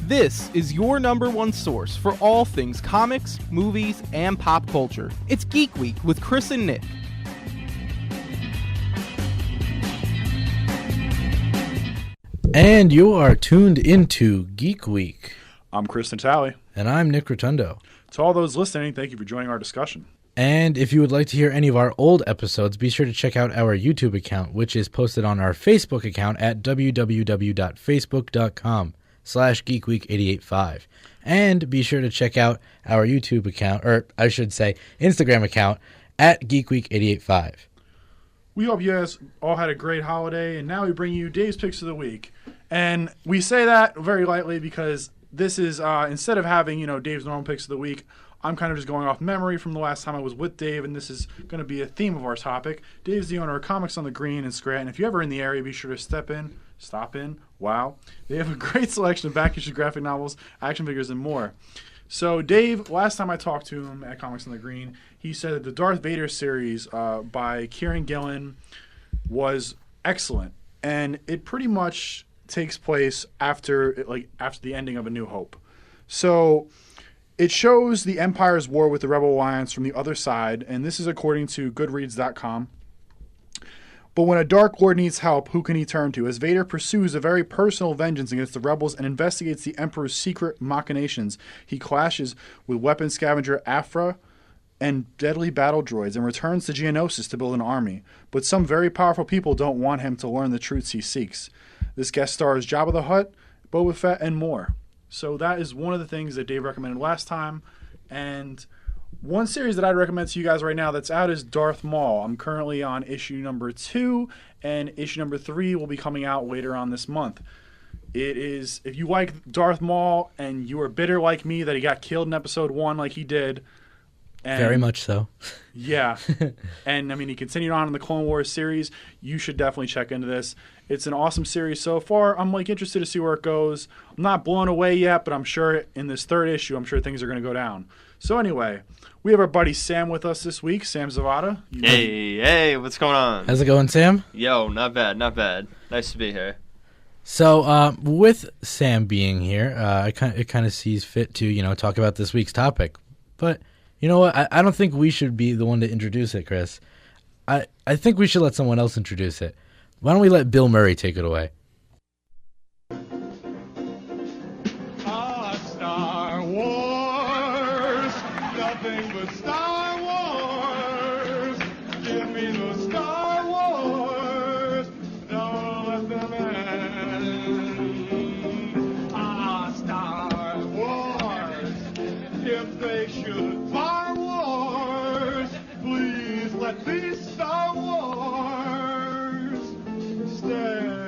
This is your number one source for all things comics, movies, and pop culture. It's Geek Week with Chris and Nick. And you are tuned into Geek Week. I'm Chris Natale. And I'm Nick Rotundo. To all those listening, thank you for joining our discussion. And if you would like to hear any of our old episodes, be sure to check out our YouTube account, which is posted on our Facebook account at www.facebook.com/geekweek885. And be sure to check out our YouTube account, or I should say Instagram account, at geekweek885. We hope you guys all had a great holiday, and now we bring you Dave's Picks of the Week. And we say that very lightly because this is, instead of having, Dave's normal Picks of the Week, I'm kind of just going off memory from the last time I was with Dave, and this is going to be a theme of our topic. Dave's the owner of Comics on the Green in Scranton. If you're ever in the area, be sure to stop in. Wow. They have a great selection of back-issue graphic novels, action figures, and more. So Dave, last time I talked to him at Comics on the Green, he said that the Darth Vader series by Kieran Gillen was excellent, and it pretty much takes place after the ending of A New Hope. So it shows the Empire's war with the Rebel Alliance from the other side, and this is according to Goodreads.com. But when a Dark Lord needs help, who can he turn to? As Vader pursues a very personal vengeance against the rebels and investigates the Emperor's secret machinations, he clashes with weapon scavenger Afra and deadly battle droids and returns to Geonosis to build an army. But some very powerful people don't want him to learn the truths he seeks. This guest stars Jabba the Hutt, Boba Fett, and more. So that is one of the things that Dave recommended last time. And one series that I'd recommend to you guys right now that's out is Darth Maul. I'm currently on issue number 2, and issue number 3 will be coming out later on this month. It is, if you like Darth Maul and you are bitter like me that he got killed in episode 1 like he did. And, very much so. Yeah. And, he continued on in the Clone Wars series. You should definitely check into this. It's an awesome series so far. I'm, interested to see where it goes. I'm not blown away yet, but I'm sure in this third issue, I'm sure things are going to go down. So anyway, we have our buddy Sam with us this week, Sam Zavada. Hey, what's going on? How's it going, Sam? Yo, not bad. Nice to be here. So, with Sam being here, it kind of sees fit to, talk about this week's topic. But you know what? I don't think we should be the one to introduce it, Chris. I think we should let someone else introduce it. Why don't we let Bill Murray take it away? Star Wars, nothing but Star Wars. Give me the Star Wars, don't let them end. Star Wars, if they should Star Wars, please let these Star Wars stay.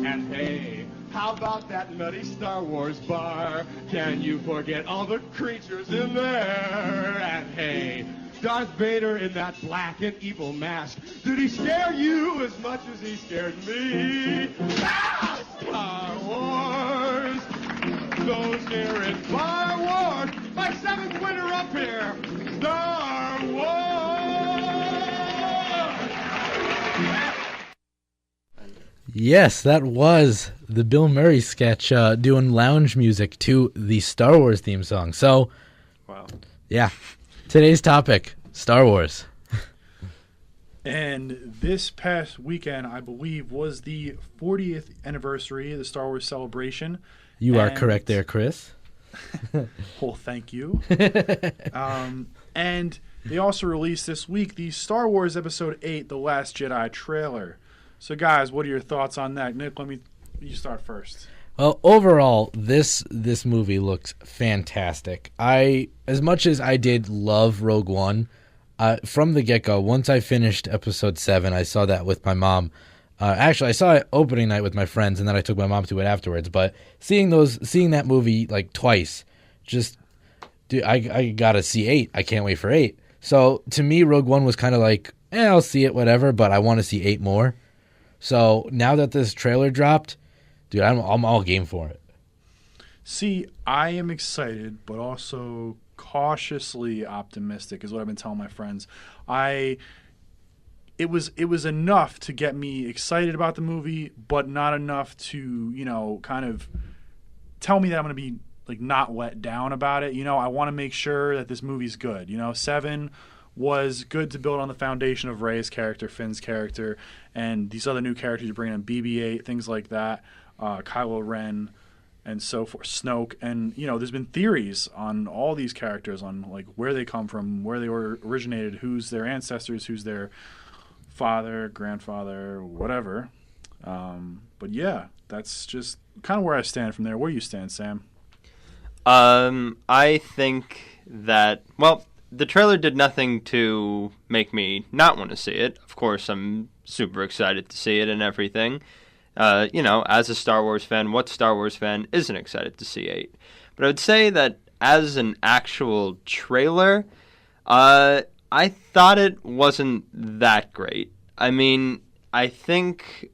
And hey, how about that nutty Star Wars bar? Can you forget all the creatures in there? And hey, Darth Vader in that black and evil mask, did he scare you as much as he scared me? Star Wars, those here in Star Wars, my seventh winner up here, Star Wars! Yes, that was the Bill Murray sketch doing lounge music to the Star Wars theme song. So, Wow. Yeah, today's topic, Star Wars. And this past weekend, I believe, was the 40th anniversary of the Star Wars celebration. You are correct there, Chris. Well, thank you. And they also released this week the Star Wars Episode 8, The Last Jedi trailer. So, guys, what are your thoughts on that? Nick, you start first. Well, overall, this movie looks fantastic. As much as I did love Rogue One, from the get-go, once I finished Episode 7, I saw that with my mom. Actually, I saw it opening night with my friends, and then I took my mom to it afterwards. But seeing that movie twice, dude, I gotta see 8. I can't wait for 8. So to me, Rogue One was kind of I'll see it, whatever. But I want to see 8 more. So now that this trailer dropped, dude, I'm all game for it. See, I am excited, but also cautiously optimistic is what I've been telling my friends. it was enough to get me excited about the movie, but not enough to, kind of tell me that I'm going to be like not let down about it. I want to make sure that this movie's good. 7 was good to build on the foundation of Rey's character, Finn's character, and these other new characters you bring in, BB-8, things like that, Kylo Ren, and so forth, Snoke. And, there's been theories on all these characters, on like where they come from, where they were originated, who's their ancestors, who's their father, grandfather, whatever. But yeah, that's just kind of where I stand from there. Where you stand, Sam? I think that, well, the trailer did nothing to make me not want to see it. Of course, I'm super excited to see it and everything. As a Star Wars fan, what Star Wars fan isn't excited to see 8? But I would say that as an actual trailer, I thought it wasn't that great. I mean, I think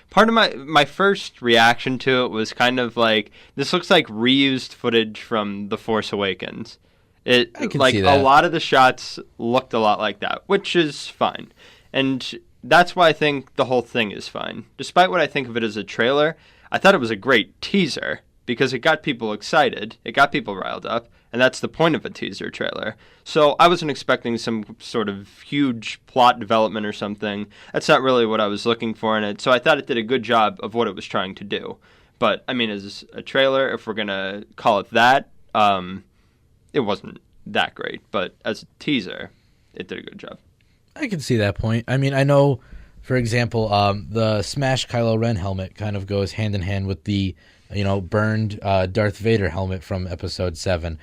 part of my first reaction to it was kind of like, this looks like reused footage from The Force Awakens. I can like see that. A lot of the shots looked a lot like that, which is fine. And that's why I think the whole thing is fine. Despite what I think of it as a trailer, I thought it was a great teaser because it got people excited, it got people riled up, and that's the point of a teaser trailer. So I wasn't expecting some sort of huge plot development or something. That's not really what I was looking for in it. So I thought it did a good job of what it was trying to do. But, I mean, as a trailer, if we're going to call it that, it wasn't that great. But as a teaser, it did a good job. I can see that point. I mean, I know, for example, the Smash Kylo Ren helmet kind of goes hand in hand with the, burned Darth Vader helmet from Episode 7.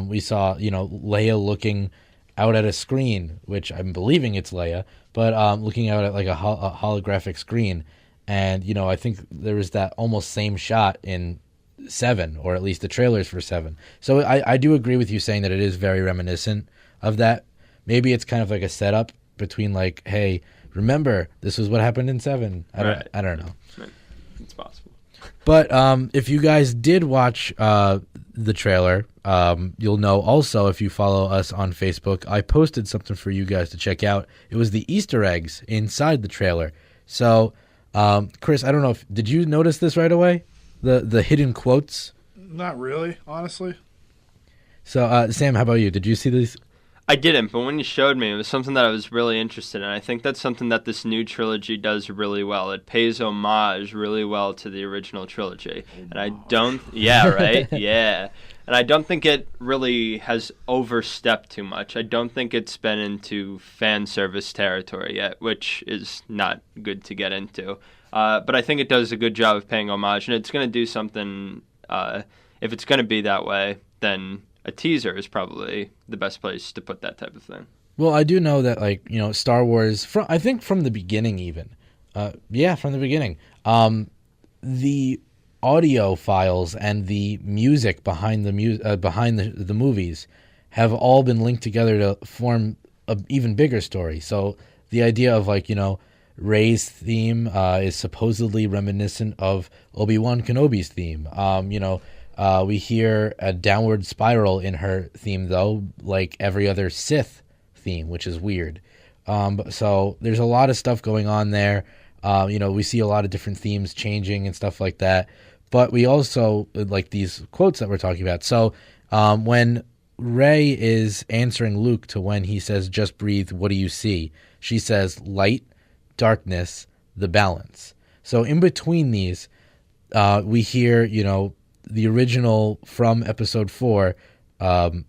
We saw, Leia looking out at a screen, which I'm believing it's Leia, but looking out at like a holographic screen. And, I think there was that almost same shot in 7, or at least the trailers for 7. So I do agree with you saying that it is very reminiscent of that. Maybe it's kind of like a setup between like, hey, remember, this was what happened in 7. I don't know. It's possible. But if you guys did watch the trailer, you'll know also, if you follow us on Facebook, I posted something for you guys to check out. It was the Easter eggs inside the trailer. So, Chris, I don't know did you notice this right away? The hidden quotes? Not really, honestly. So, Sam, how about you? Did you see these? I didn't, but when you showed me, it was something that I was really interested in. I think that's something that this new trilogy does really well. It pays homage really well to the original trilogy. And I don't... Yeah, right? Yeah. And I don't think it really has overstepped too much. I don't think it's been into fan service territory yet, which is not good to get into. But I think it does a good job of paying homage, and it's going to do something... if it's going to be that way, then... a teaser is probably the best place to put that type of thing. Well, I do know that, like, Star Wars, I think from the beginning even. From the beginning. The audio files and the music behind the movies have all been linked together to form an even bigger story. So the idea of, like, Rey's theme is supposedly reminiscent of Obi-Wan Kenobi's theme. We hear a downward spiral in her theme, though, like every other Sith theme, which is weird. So there's a lot of stuff going on there. We see a lot of different themes changing and stuff like that. But we also, like these quotes that we're talking about. So when Rey is answering Luke to when he says, "Just breathe, what do you see?" she says, "Light, darkness, the balance." So in between these, we hear, the original from Episode 4,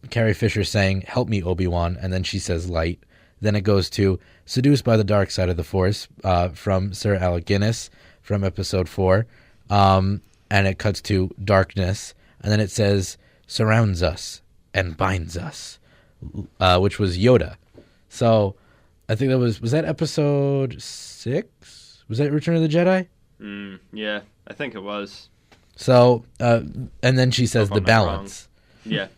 Carrie Fisher saying, "Help me, Obi-Wan," and then she says light. Then it goes to "Seduced by the Dark Side of the Force" from Sir Alec Guinness from Episode 4, and it cuts to darkness, and then it says "surrounds us and binds us," which was Yoda. So I think that was that Episode 6? Was that Return of the Jedi? Yeah, I think it was. So, and then she says the balance. Yeah.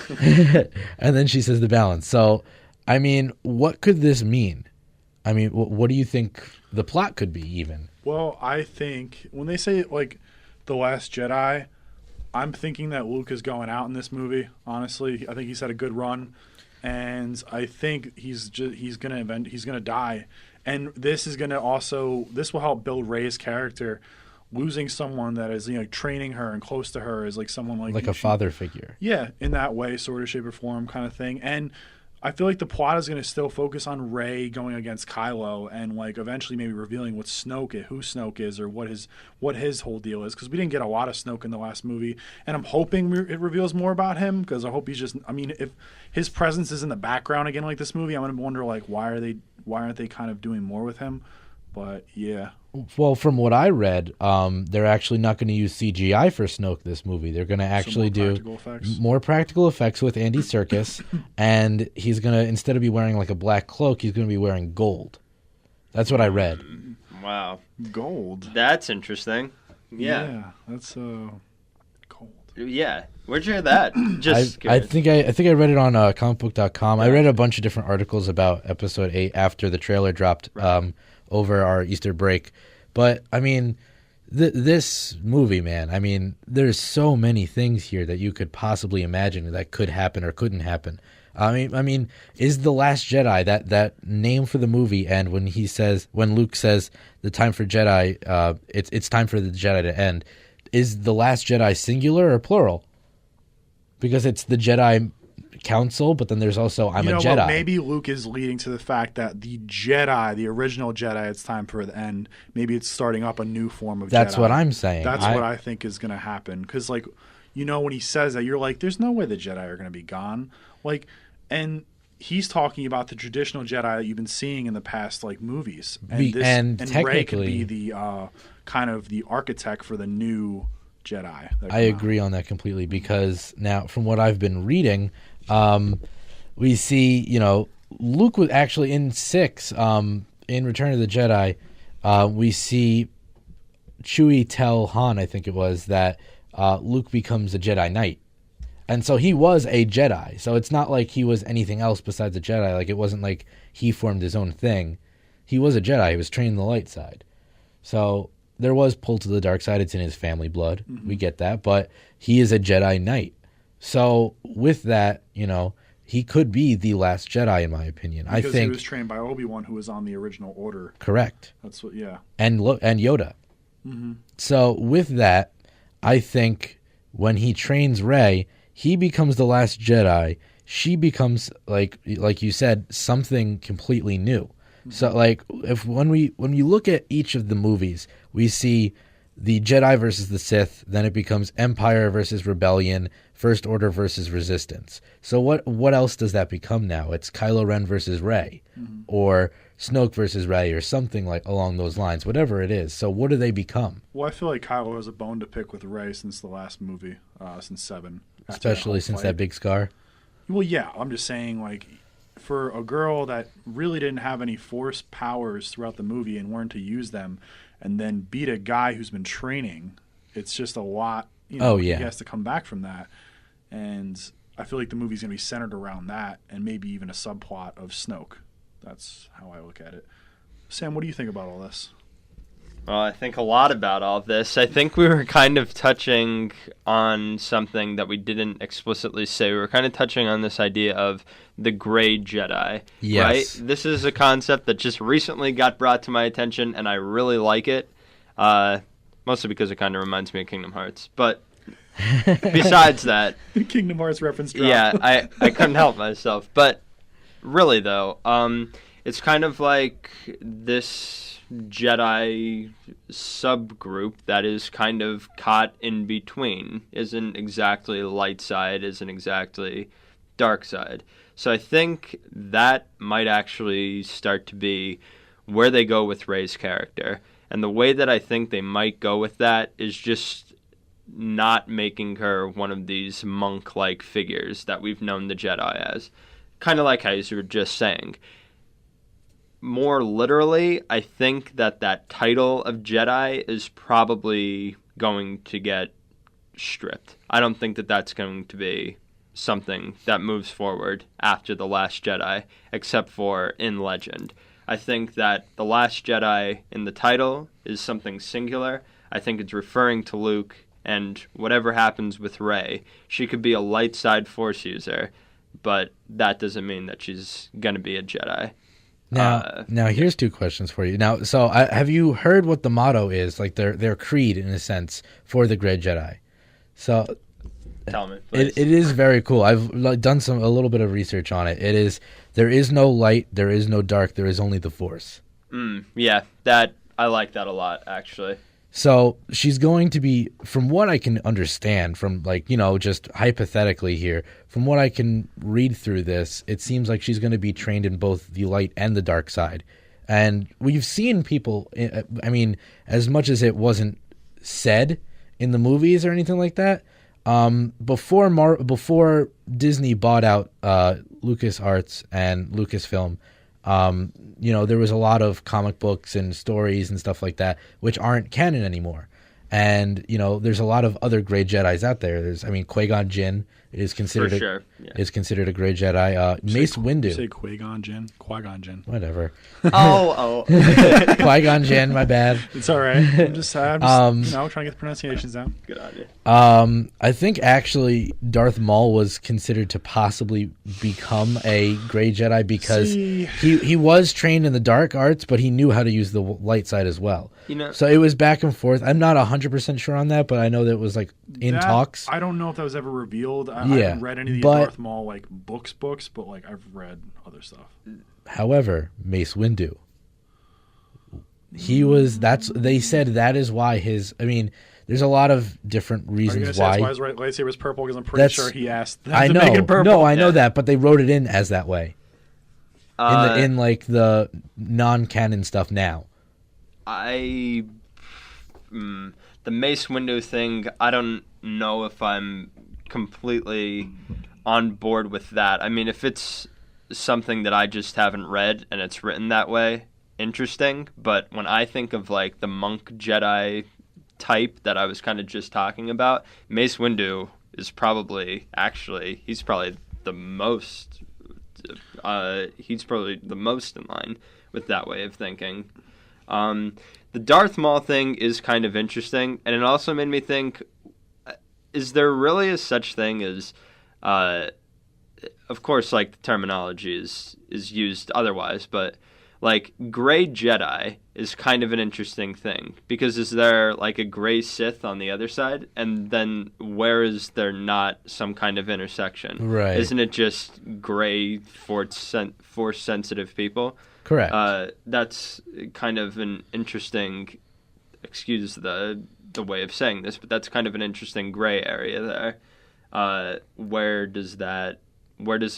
And then she says the balance. So, I mean, what could this mean? I mean, what do you think the plot could be even? Well, I think when they say, like, The Last Jedi, I'm thinking that Luke is going out in this movie, honestly. I think he's had a good run. and I think he's gonna die, and this will help build Rey's character. Losing someone that is training her and close to her is like someone like a father figure. Yeah, in that way, sort of shape or form, kind of thing. And I feel like the plot is going to still focus on Rey going against Kylo and like eventually maybe revealing who Snoke is, or what his whole deal is, because we didn't get a lot of Snoke in the last movie, and I'm hoping it reveals more about him, because I hope if his presence is in the background again like this movie, I'm going to wonder like why aren't they kind of doing more with him? But yeah. Well, from what I read, they're actually not going to use CGI for Snoke this movie. They're going to actually do more practical effects with Andy Serkis, and he's going to, instead of be wearing like a black cloak, he's going to be wearing gold. That's what I read. Wow. Gold. That's interesting. Yeah. Yeah, that's gold. Yeah. Where'd you hear that? I think I read it on comicbook.com. I read a bunch of different articles about Episode 8 after the trailer dropped. Right. Over our Easter break. But, I mean, this movie, man, I mean, there's so many things here that you could possibly imagine that could happen or couldn't happen. I mean, is The Last Jedi that name for the movie, and when Luke says the time for Jedi, it's time for the Jedi to end, is The Last Jedi singular or plural? Because it's the Jedi Council, but then there's also I'm a Jedi. Well, maybe Luke is leading to the fact that the original Jedi, it's time for the end. Maybe it's starting up a new form of Jedi. That's what I'm saying. That's what I think is going to happen. Because, like, when he says that, you're like, there's no way the Jedi are going to be gone. Like, and he's talking about the traditional Jedi that you've been seeing in the past, like, movies. And Rey could be the kind of the architect for the new Jedi. I agree on that completely, because now, from what I've been reading, we see, Luke was actually in 6, in Return of the Jedi, we see Chewie tell Han, I think it was, that Luke becomes a Jedi Knight. And so he was a Jedi. So it's not like he was anything else besides a Jedi. Like, it wasn't like he formed his own thing. He was a Jedi. He was trained in the light side. So there was pull to the dark side. It's in his family blood. Mm-hmm. We get that. But he is a Jedi Knight. So with that, he could be the last Jedi, in my opinion. Because I think he was trained by Obi-Wan, who was on the original order. Correct. That's what, yeah. And Yoda. Mm-hmm. So with that, I think when he trains Rey, he becomes the last Jedi. She becomes, like you said, something completely new. Mm-hmm. So like when we look at each of the movies, we see the Jedi versus the Sith, then it becomes Empire versus Rebellion, First Order versus Resistance. So what else does that become now? It's Kylo Ren versus Rey, mm-hmm. or Snoke versus Rey, or something like along those lines, whatever it is. So what do they become? Well, I feel like Kylo has a bone to pick with Rey since the last movie, since 7. Especially since that big scar? Well, yeah, I'm just saying, like, for a girl that really didn't have any Force powers throughout the movie and learned to use them, and then beat a guy who's been training, it's just a lot. He has to come back from that. And I feel like the movie's going to be centered around that, and maybe even a subplot of Snoke. That's how I look at it. Sam, what do you think about all this? Well, I think a lot about all of this. I think we were kind of touching on something that we didn't explicitly say. We were kind of touching on this idea of the gray Jedi. Yes. Right? This is a concept that just recently got brought to my attention, and I really like it. Mostly because it kind of reminds me of Kingdom Hearts. But besides that... Kingdom Hearts reference drop. Yeah, I couldn't help myself. But really, though, it's kind of like this Jedi subgroup that is kind of caught in between. Isn't exactly light side, isn't exactly dark side. So I think that might actually start to be where they go with Rey's character. And the way that I think they might go with that is just not making her one of these monk-like figures that we've known the Jedi as. Kind of like how you were just saying. More literally, I think that title of Jedi is probably going to get stripped. I don't think that that's going to be something that moves forward after The Last Jedi, except for in legend. I think that The Last Jedi in the title is something singular. I think it's referring to Luke, and whatever happens with Rey, she could be a light side Force user, but that doesn't mean that she's going to be a Jedi. Now here's two questions for you. Now, so have you heard what the motto is, like their creed in a sense for the Grey Jedi? So Tell me, please. it is very cool. I've done a little bit of research on it. It is, there is no light, there is no dark, there is only the Force. Yeah, I like that a lot, actually. So she's going to be, from what I can understand, from just hypothetically here, from what I can read through this, it seems like she's going to be trained in both the light and the dark side. And we've seen people, I mean, as much as it wasn't said in the movies or anything like that, before Disney bought out LucasArts and Lucasfilm, there was a lot of comic books and stories and stuff like that which aren't canon anymore. And, there's a lot of other Grey Jedis out there. Qui-Gon Jinn is considered is considered a Grey Jedi. Mace Windu. Say Qui-Gon Jinn? Qui-Gon Jinn. Whatever. Oh. Qui-Gon Jinn, my bad. It's all right. I'm just trying to get the pronunciations down. Good on you. I think actually Darth Maul was considered to possibly become a Grey Jedi because he was trained in the dark arts, but he knew how to use the light side as well. So it was back and forth. I'm not 100% sure on that, but I know that it was in talks. I don't know if that was ever revealed. I haven't read any of the Darth Maul books, but I've read other stuff. However, Mace Windu, they said that is why there's a lot of different reasons why. That's why his lightsaber is purple, because I'm pretty sure he asked them I to know. make it purple. No, I know that, but they wrote it in as that way. In the non-canon stuff now. The Mace Windu thing, I don't know if I'm completely on board with that. I mean, if it's something that I just haven't read and it's written that way, interesting. But when I think of the monk Jedi type that I was kind of just talking about, Mace Windu is probably the most. He's probably the most in line with that way of thinking. The Darth Maul thing is kind of interesting, and it also made me think, is there really a such thing as, of course, the terminology is used otherwise, but, Grey Jedi is kind of an interesting thing, because is there, a Grey Sith on the other side, and then where is there not some kind of intersection? Right. Isn't it just Grey Force-sensitive people? Correct. That's kind of an interesting, excuse the way of saying this, but that's kind of an interesting gray area there. Where does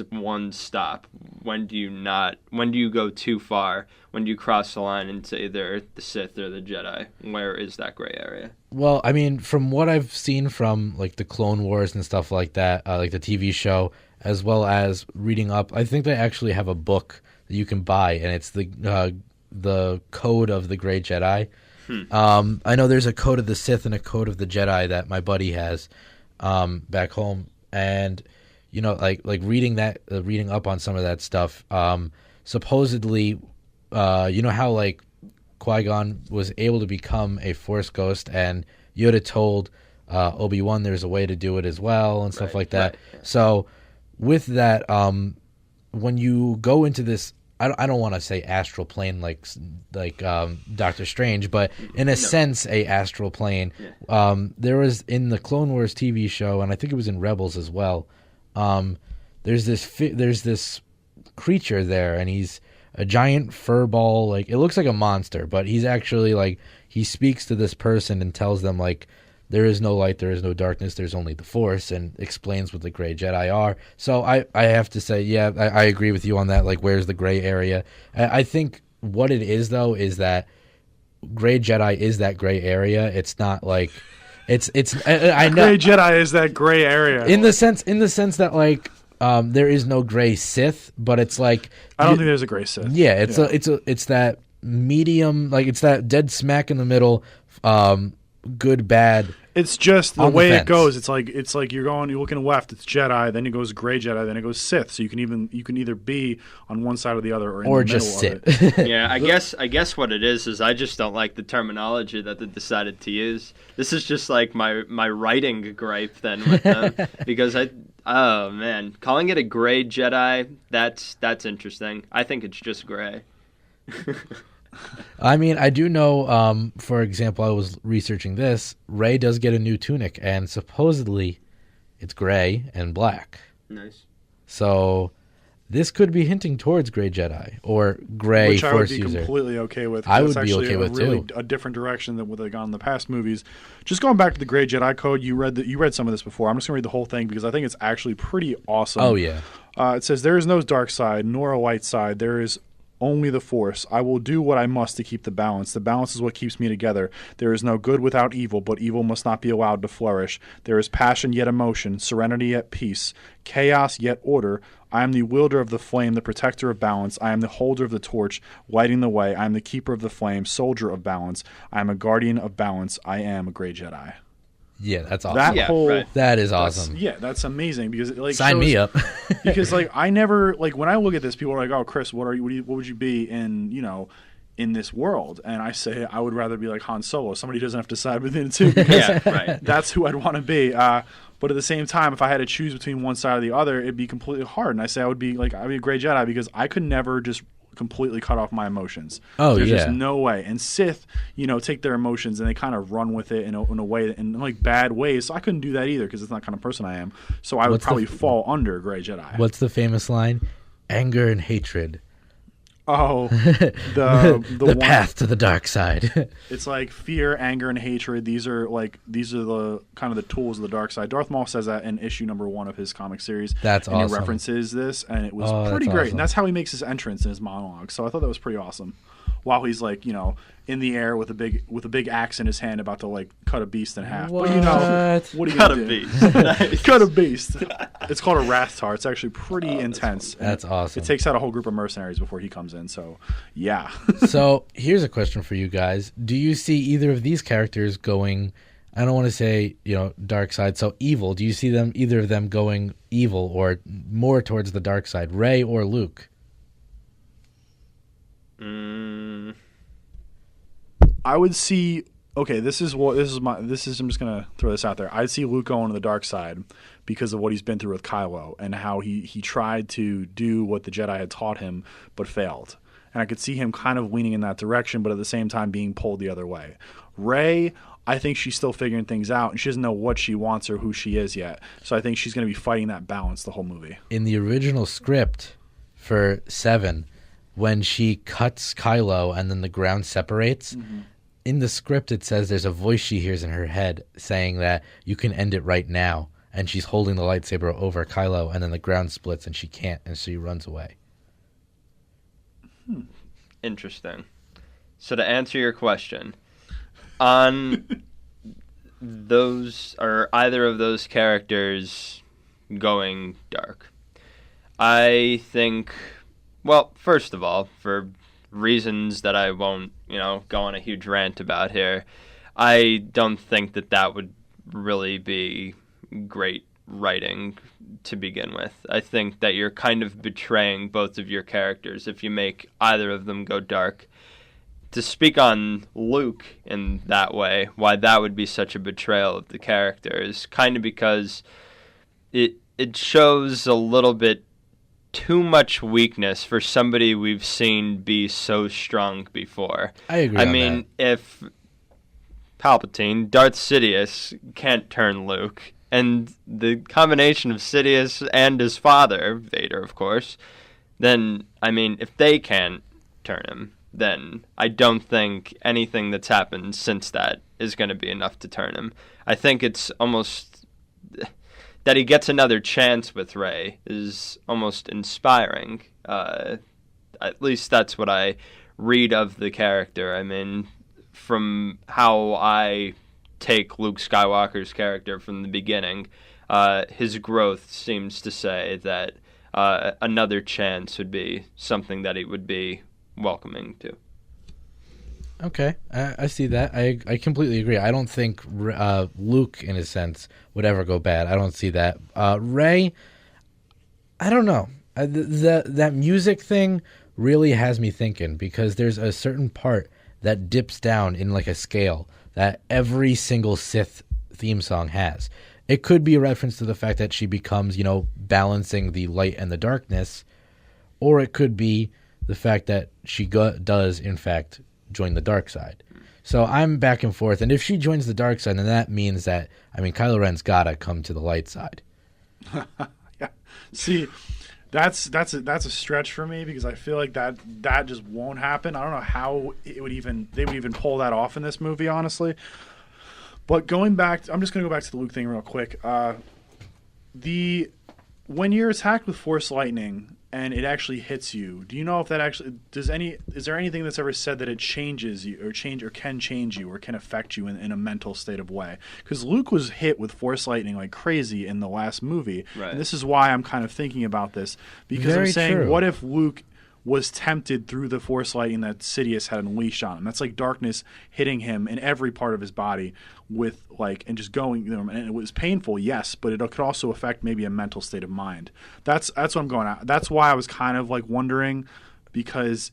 one stop? When do you go too far? When do you cross the line into either the Sith or the Jedi? Where is that gray area? Well, from what I've seen from the Clone Wars and stuff like that, the TV show, as well as reading up, I think they actually have a book that you can buy, and it's the Code of the Grey Jedi. I know there's a Code of the Sith and a Code of the Jedi that my buddy has back home, and reading up on some of that stuff. Supposedly, how Qui-Gon was able to become a Force ghost, and Yoda told Obi-Wan there's a way to do it as well, and stuff like that. Right. So with that, when you go into this, I don't want to say astral plane like Doctor Strange, but in a sense, a astral plane. Yeah. There was in the Clone Wars TV show, and I think it was in Rebels as well. There's this creature there, and he's a giant fur ball. It looks like a monster, but he's actually he speaks to this person and tells them there is no light, there is no darkness, there's only the Force, and explains what the Grey Jedi are. So I have to say, yeah, I agree with you on that. Where's the gray area? I think what it is, though, is that Grey Jedi is that gray area. It's not it's. I know Grey Jedi is that gray area in the sense that there is no Grey Sith, but it's I don't think there's a Grey Sith. Yeah, it's that medium, it's that dead smack in the middle. Good, bad. It's just the On the way it fence. goes. It's like you're looking left. It's Jedi, then it goes Gray Jedi, then it goes Sith. So you can either be on one side or the other, or in the just middle sit. of it. Yeah, I guess what it is I just don't like the terminology that they decided to use. This is just like my writing gripe then with them because oh man, calling it a gray Jedi, that's interesting. I think it's just gray. I mean, I do know, for example, I was researching this. Rey does get a new tunic, and supposedly it's gray and black. Nice. So this could be hinting towards gray Jedi or gray Which I would Force be user. completely okay with. I That's would be actually okay with really too. a different direction than what they've gone in the past movies. Just going back to the Gray Jedi Code, you read some of this before. I'm just gonna read the whole thing because I think it's actually pretty awesome. Oh yeah. It says, "There is no dark side nor a light side. There is only the Force. I will do what I must to keep the balance. The balance is what keeps me together. There is no good without evil, but evil must not be allowed to flourish. There is passion yet emotion, serenity yet peace, chaos yet order. I am the wielder of the flame, the protector of balance. I am the holder of the torch, lighting the way. I am the keeper of the flame, soldier of balance. I am a guardian of balance. I am a Gray Jedi." Yeah, that's awesome. That Yeah, whole right. That is that's- awesome. Yeah, that's amazing because it like Sign me shows- up. because like I never like when I look at this, people are like, "Oh, Chris, what would you be in in this world?" And I say I would rather be like Han Solo. Somebody doesn't have to side between the two because Yeah, right. that's who I'd want to be. But at the same time, if I had to choose between one side or the other, it'd be completely hard. And I say I'd be a Gray Jedi because I could never just completely cut off my emotions. Oh, There's yeah. just no way. And Sith, take their emotions and they kind of run with it in a way, in like bad ways. So I couldn't do that either because it's not the kind of person I am. So I would What's the probably f- fall under Gray Jedi. What's the famous line? Anger and hatred. Oh, the The one, path to the dark side. It's like fear, anger, and hatred. These are the kind of the tools of the dark side. Darth Maul says that in issue number 1 of his comic series. That's and awesome. he references this, and it was Oh, pretty that's great. awesome. And that's how he makes his entrance in his monologue. So I thought that was pretty awesome. While he's like, in the air with a big axe in his hand, about to like cut a beast in half. But what are you Cut gonna a do? beast. Nice. Cut a beast. It's called a Rathtar. It's actually pretty intense. And That's awesome. It takes out a whole group of mercenaries before he comes in. So yeah. So here's a question for you guys. Do you see either of these characters going, I don't want to say, dark side, so evil. Do you see either of them going evil or more towards the dark side, Rey or Luke? I would see. Okay, I'm just gonna throw this out there. I'd see Luke going to the dark side because of what he's been through with Kylo and how he tried to do what the Jedi had taught him but failed. And I could see him kind of leaning in that direction, but at the same time being pulled the other way. Rey, I think she's still figuring things out, and she doesn't know what she wants or who she is yet. So I think she's going to be fighting that balance the whole movie. In the original script for 7, when she cuts Kylo and then the ground separates, in the script it says there's a voice she hears in her head saying that you can end it right now, and she's holding the lightsaber over Kylo, and then the ground splits and she can't, and she runs away. Interesting. So to answer your question, on those or either of those characters going dark, I think, well, first of all, for reasons that I won't, go on a huge rant about here, I don't think that would really be great writing to begin with. I think that you're kind of betraying both of your characters if you make either of them go dark. To speak on Luke in that way, why that would be such a betrayal of the character is kind of because it shows a little bit too much weakness for somebody we've seen be so strong before. I agree on that. If Palpatine, Darth Sidious, can't turn Luke, and the combination of Sidious and his father, Vader, of course, then, if they can't turn him, then I don't think anything that's happened since that is going to be enough to turn him. I think it's almost that he gets another chance with Rey is almost inspiring. At least that's what I read of the character. From how I take Luke Skywalker's character from the beginning, his growth seems to say that another chance would be something that he would be welcoming to. Okay, I see that. I completely agree. I don't think Luke, in a sense, would ever go bad. I don't see that. Rey, I don't know. That music thing really has me thinking, because there's a certain part that dips down in like a scale that every single Sith theme song has. It could be a reference to the fact that she becomes, balancing the light and the darkness, or it could be the fact that she does, in fact, join the dark side. So I'm back and forth, and if she joins the dark side, then that means that, Kylo Ren's gotta come to the light side. Yeah. See, that's a stretch for me, because I feel like that just won't happen. I don't know how they would even pull that off in this movie, honestly. But going back, I'm just going to go back to the Luke thing real quick. When you're attacked with Force lightning and it actually hits you, do you know if that actually is there anything that's ever said that it changes you or can change you or can affect you in a mental state of way? Because Luke was hit with Force lightning like crazy in the last movie, right. And this is why I'm kind of thinking about this, because Very I'm saying, true. what if Luke was tempted through the Force lightning that Sidious had unleashed on him? That's like darkness hitting him in every part of his body with and just going, and it was painful, yes, but it could also affect maybe a mental state of mind. That's what I'm going at. That's why I was kind of wondering, because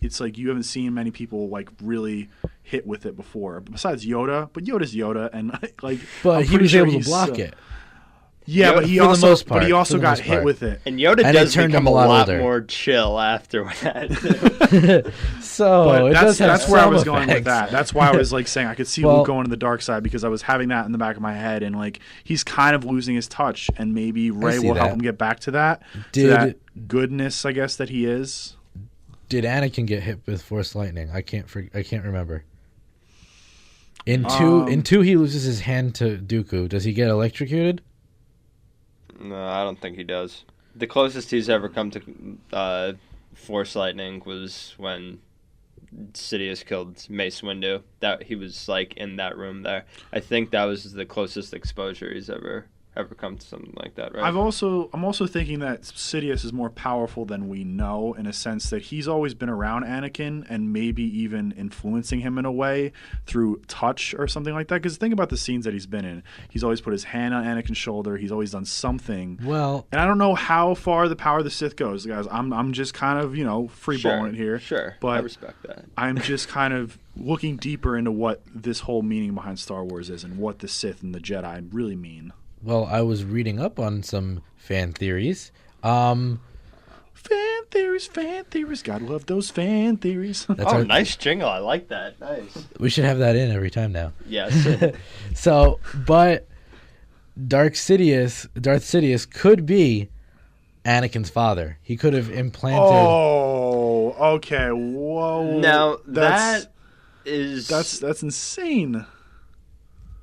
it's like you haven't seen many people really hit with it before, besides Yoda. But Yoda's Yoda, and But I'm he pretty was sure able to he's, block it. Yeah, Yoda- but he for the also most part, got hit with it. And Yoda And it does turned become him a a lot lot older. more chill after that. So But it does have that's where I some was going with effects. that. That's why I was saying I could see Well- Luke going to the dark side, because I was having that in the back of my head, and he's kind of losing his touch, and maybe Rey see will help that. him get back to that, Did- that goodness, I guess, that he is. Did Anakin get hit with Force lightning? I can't remember. In two, he loses his hand to Dooku. Does he get electrocuted? No, I don't think he does. The closest he's ever come to Force lightning was when Sidious killed Mace Windu. That he was in that room there. I think that was the closest exposure he's ever come to something like that, right? I'm also thinking that Sidious is more powerful than we know, in a sense that he's always been around Anakin and maybe even influencing him in a way through touch or something like that. Because think about the scenes that he's been in. He's always put his hand on Anakin's shoulder. He's always done something. Well, And I don't know how far the power of the Sith goes, guys. I'm just kind of freeballing it here. Sure, but I respect that. I'm just kind of looking deeper into what this whole meaning behind Star Wars is and what the Sith and the Jedi really mean. well, I was reading up on some fan theories. Fan theories. Gotta love those fan theories. That's Oh, our- nice jingle. I like that. Nice. We should have that in every time now. Yes. So, but Darth Sidious could be Anakin's father. He could have implanted. Oh, okay. Whoa. Now, that's that's insane.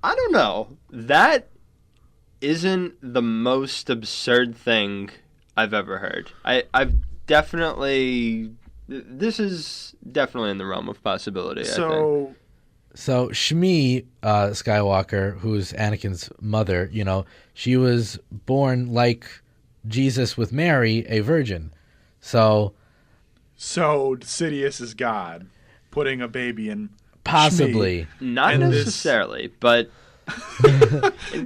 I don't know. That isn't the most absurd thing I've ever heard. I've definitely... This is definitely in the realm of possibility, I think. So Shmi Skywalker, who's Anakin's mother, she was born like Jesus with Mary, a virgin. So Sidious is God putting a baby in possibly. Not And this- necessarily, but...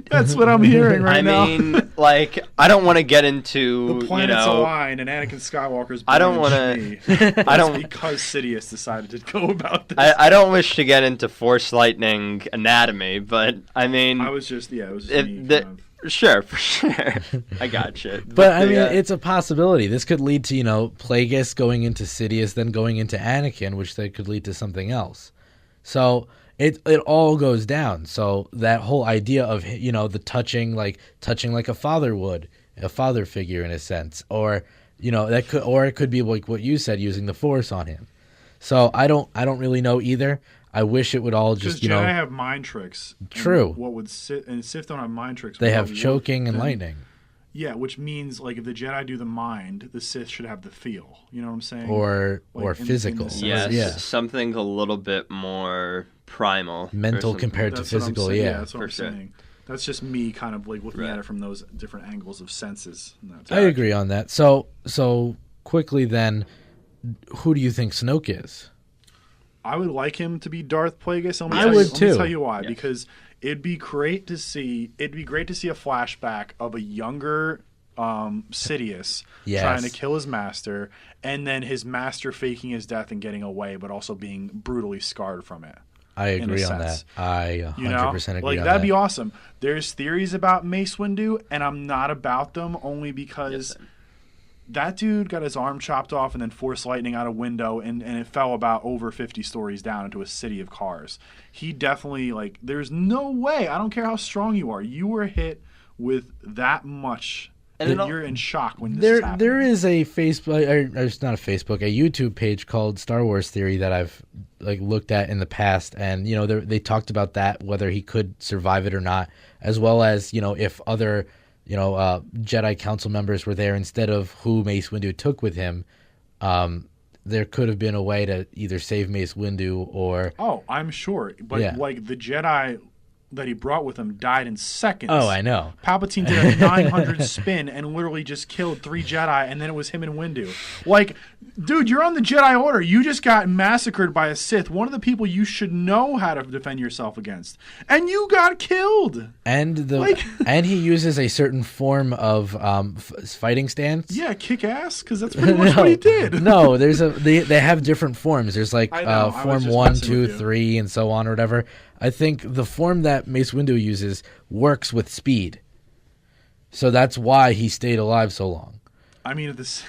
That's what I'm hearing right now. I mean, I don't want to get into, The planets align and Anakin Skywalker's I don't want wanna- to. I don't- because Sidious decided to go about this. I don't wish to get into Force lightning anatomy, but I mean, It was just me. sure, for sure, I got you. But I mean, it's a possibility. This could lead to, Plagueis going into Sidious, then going into Anakin, which then could lead to something else. So it all goes down. So that whole idea of the touching like a father would, a father figure in a sense, or it could be like what you said, using the Force on him. So I don't really know either. I wish it would all just Jedi have mind tricks. True. What would Sith don't have mind tricks? they What have would choking and then- lightning, Yeah, which means if the Jedi do the mind, the Sith should have the feel. You know what I'm saying? or in physical. the sense- yes, Yeah. something a little bit more primal, or Mental something. compared to That's what I'm physical. saying. Yeah, that's what for I'm sure. saying. That's just me kind of looking Right. at it from those different angles of senses. And that's- I agree on that. So quickly then, who do you think Snoke is? I would like him to be Darth Plagueis. I would Let too. me tell you why. Yes. Because it'd be great to see a flashback of a younger Sidious Yes. trying to kill his master, and then his master faking his death and getting away, but also being brutally scarred from it. I in a agree on sense. that. I 100% You know, agree like on that'd that. be awesome. There's theories about Mace Windu, and I'm not about them only because that dude got his arm chopped off and then force lightning out a window, and it fell about over 50 stories down into a city of cars. He definitely, like, there's no way, I don't care how strong you are, you were hit with that much, And and it you're in shock when this is happening. There is a Facebook, or it's not a Facebook, a YouTube page called Star Wars Theory that I've like looked at in the past, and you know they talked about that, whether he could survive it or not, as well as you know if other Jedi Council members were there instead of who Mace Windu took with him. There could have been a way to either save Mace Windu or Oh, I'm sure. But, Yeah. like, the Jedi that he brought with him died in seconds. oh, I know. Palpatine did a 900 spin and literally just killed 3 Jedi, and then it was him and Windu. Like, dude, you're on the Jedi Order. You just got massacred by a Sith, one of the people you should know how to defend yourself against. And you got killed. And Like- and he uses a certain form of fighting stance. Yeah, kick ass, because that's pretty much what he did. No, they have different forms. There's like I know, I was form just 1, messing 2, with you. 3, and so on or whatever. I think the form that Mace Windu uses works with speed. So that's why he stayed alive so long. I mean, at this.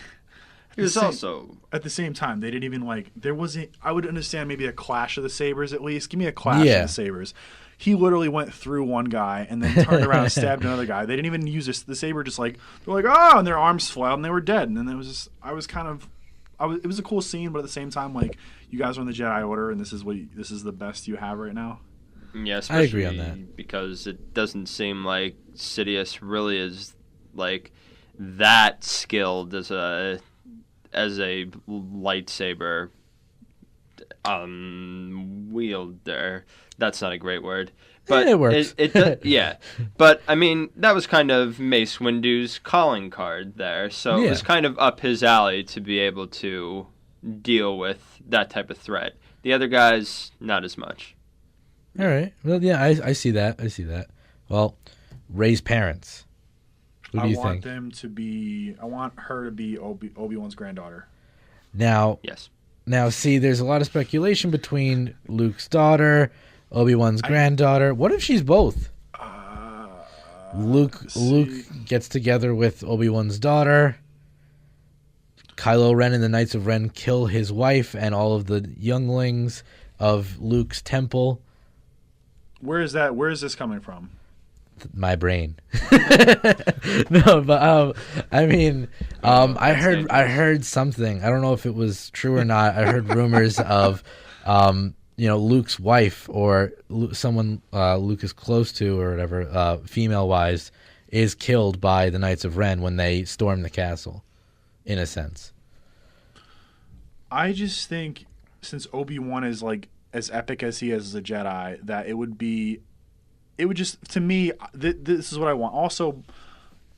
He was same- also At the same time, they didn't even like. There wasn't. I would understand maybe a clash of the sabers at least. Give me a clash Yeah. of the sabers. He literally went through one guy and then turned around and stabbed another guy. They didn't even use this. The saber just like they're like oh, and their arms flailed and they were dead. And then it was just. I was kind of. It was a cool scene, but at the same time, like you guys are in the Jedi Order, and this is the best you have right now. yeah, I especially agree on that. because it doesn't seem like Sidious really is like that skilled as a lightsaber wielder. That's not a great word. But Yeah, it works. Yeah. But I mean, that was kind of Mace Windu's calling card there. So it Yeah. was kind of up his alley to be able to deal with that type of threat. The other guys, not as much. All right. Well, yeah, I see that. I see that. Well, Rey's parents. Who do I you want think? them to be. I want her to be Obi-Wan's granddaughter. Now, Yes. see, there's a lot of speculation between Luke's daughter, Obi-Wan's granddaughter. What if she's both? Luke gets together with Obi-Wan's daughter. Kylo Ren and the Knights of Ren kill his wife and all of the younglings of Luke's temple. Where is that? Where is this coming from? My brain. No, but I mean, I heard something. I don't know if it was true or not. I heard rumors of, Luke's wife or someone Luke is close to or whatever, female wise, is killed by the Knights of Ren when they storm the castle. In a sense, I just think since Obi-Wan is like as epic as he is as a Jedi, that it would just to me this is what I want. Also,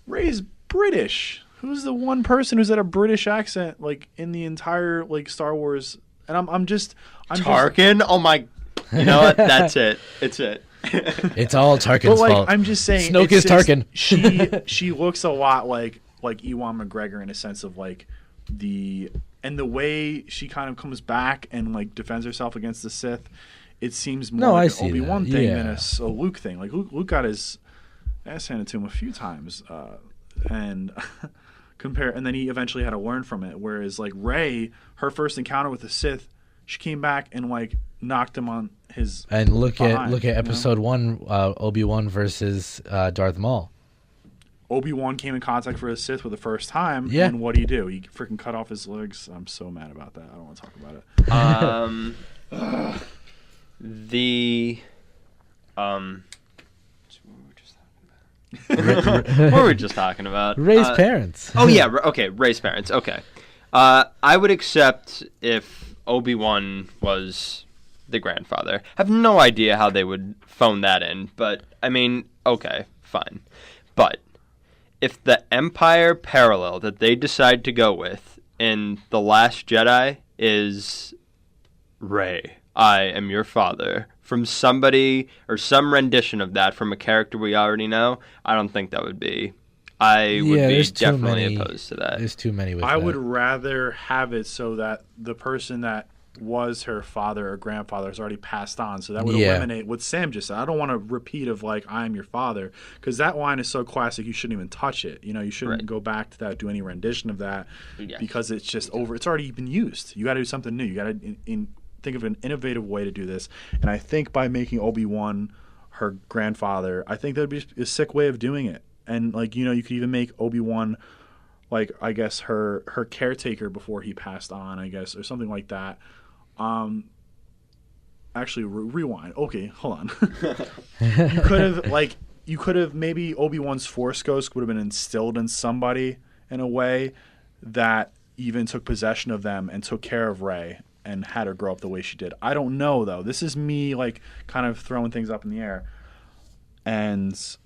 Rey's British. Who's the one person who's at a British accent like in the entire like Star Wars? And I'm just Tarkin? Oh my. You know what? That's it. It's it. it's all Tarkin's but like fault. I'm just saying, Snoke it's is just- Tarkin. She looks a lot like Ewan McGregor in a sense of like the way she kind of comes back and like defends herself against the Sith. It seems more No, I like see an Obi-Wan that. thing Yeah. than a Luke thing. Like Luke got his ass handed to him a few times, and and then he eventually had to learn from it. Whereas like Rey, her first encounter with the Sith, she came back and like knocked him on his. And look behind, at Episode 1, Obi-Wan versus Darth Maul. Obi-Wan came in contact for the Sith for the first time, Yeah. and what do? He freaking cut off his legs. I'm so mad about that. I don't want to talk about it. What were we just talking about? Rey's parents. Oh yeah, okay, Rey's parents. Okay, I would accept if Obi-Wan was the grandfather. I have no idea how they would phone that in, but I mean, okay, fine. But if the Empire parallel that they decide to go with in The Last Jedi is Rey, I am your father from somebody or some rendition of that from a character we already know, I don't think that would be. I would be definitely opposed to that. There's too many with that. I would rather have it so that the person that was her father or grandfather has already passed on, so that would eliminate what Sam just said. I don't want a repeat of like I am your father, because that line is so classic you shouldn't even touch it. You shouldn't go back to that, do any rendition of that, because it's just over. It's already been used. You got to do something new. You got to think of an innovative way to do this, and I think by making Obi-Wan her grandfather, I think that'd be a sick way of doing it. And like you could even make Obi-Wan like I guess her caretaker before he passed on, I guess, or something like that. Actually, rewind. Okay, hold on. You could have maybe Obi-Wan's Force Ghost would have been instilled in somebody in a way that even took possession of them and took care of Rey and had her grow up the way she did. I don't know though. This is me like kind of throwing things up in the air and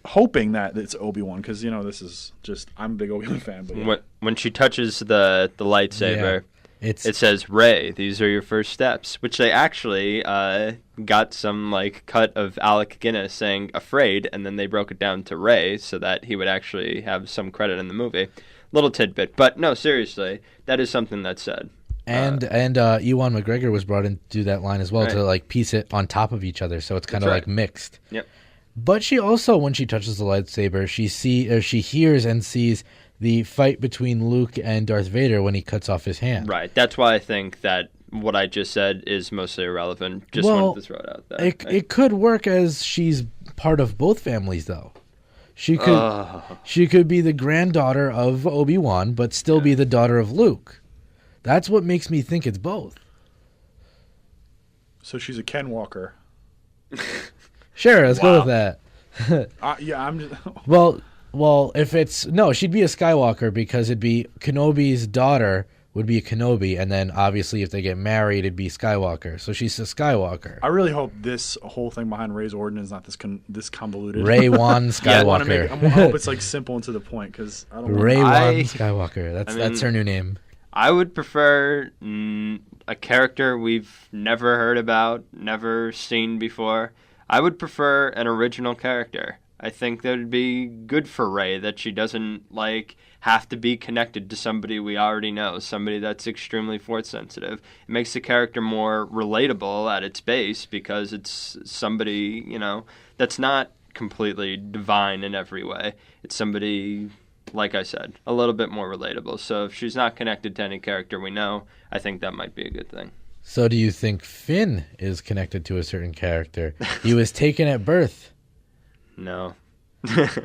hoping that it's Obi-Wan, because this is just, I'm a big Obi-Wan fan. But when she touches the lightsaber. It says, Rey, these are your first steps, which they actually got some like cut of Alec Guinness saying afraid, and then they broke it down to Rey so that he would actually have some credit in the movie. Little tidbit. But no, seriously, that is something that's said. And Ewan McGregor was brought in to do that line as well, to like piece it on top of each other, so it's kind of like mixed. Yep. But she also, when she touches the lightsaber, she hears and sees the fight between Luke and Darth Vader when he cuts off his hand. Right. That's why I think that what I just said is mostly irrelevant. Just wanted to throw it out there. It could work as she's part of both families, though. She could be the granddaughter of Obi-Wan, but still be the daughter of Luke. That's what makes me think it's both. So she's a Ken Walker. Sure, let's go with that. Yeah, I'm just... Well, if it's... No, she'd be a Skywalker because it'd be Kenobi's daughter would be a Kenobi, and then obviously if they get married, it'd be Skywalker. So she's a Skywalker. I really hope this whole thing behind Rey's origin is not this convoluted. Rey Wan Skywalker. I hope it's like simple and to the point, because I don't. Rey Wan Skywalker. That's her new name. I would prefer a character we've never heard about, never seen before. I would prefer an original character. I think that would be good for Rey, that she doesn't have to be connected to somebody we already know, somebody that's extremely force sensitive. It makes the character more relatable at its base because it's somebody, that's not completely divine in every way. It's somebody, like I said, a little bit more relatable. So if she's not connected to any character we know, I think that might be a good thing. So do you think Finn is connected to a certain character? He was taken at birth. No. If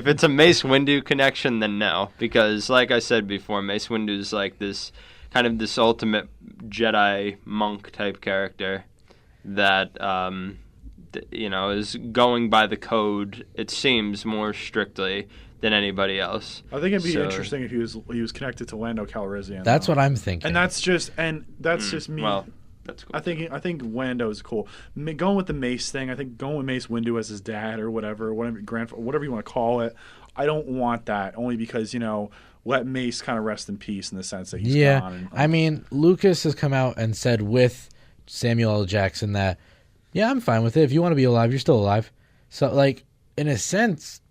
it's a Mace Windu connection, then no, because like I said before, Mace Windu is like this ultimate Jedi monk type character that is going by the code, it seems, more strictly than anybody else. I think it'd be interesting if he was connected to Lando Calrissian. That's what I'm thinking. And that's just me. Well, that's cool. I think Lando is cool. Going with the Mace thing, I think going with Mace Windu as his dad or whatever you want to call it. I don't want that, only because let Mace kind of rest in peace in the sense that he's gone. I mean, Lucas has come out and said with Samuel L. Jackson that, I'm fine with it. If you want to be alive, you're still alive. So, in a sense,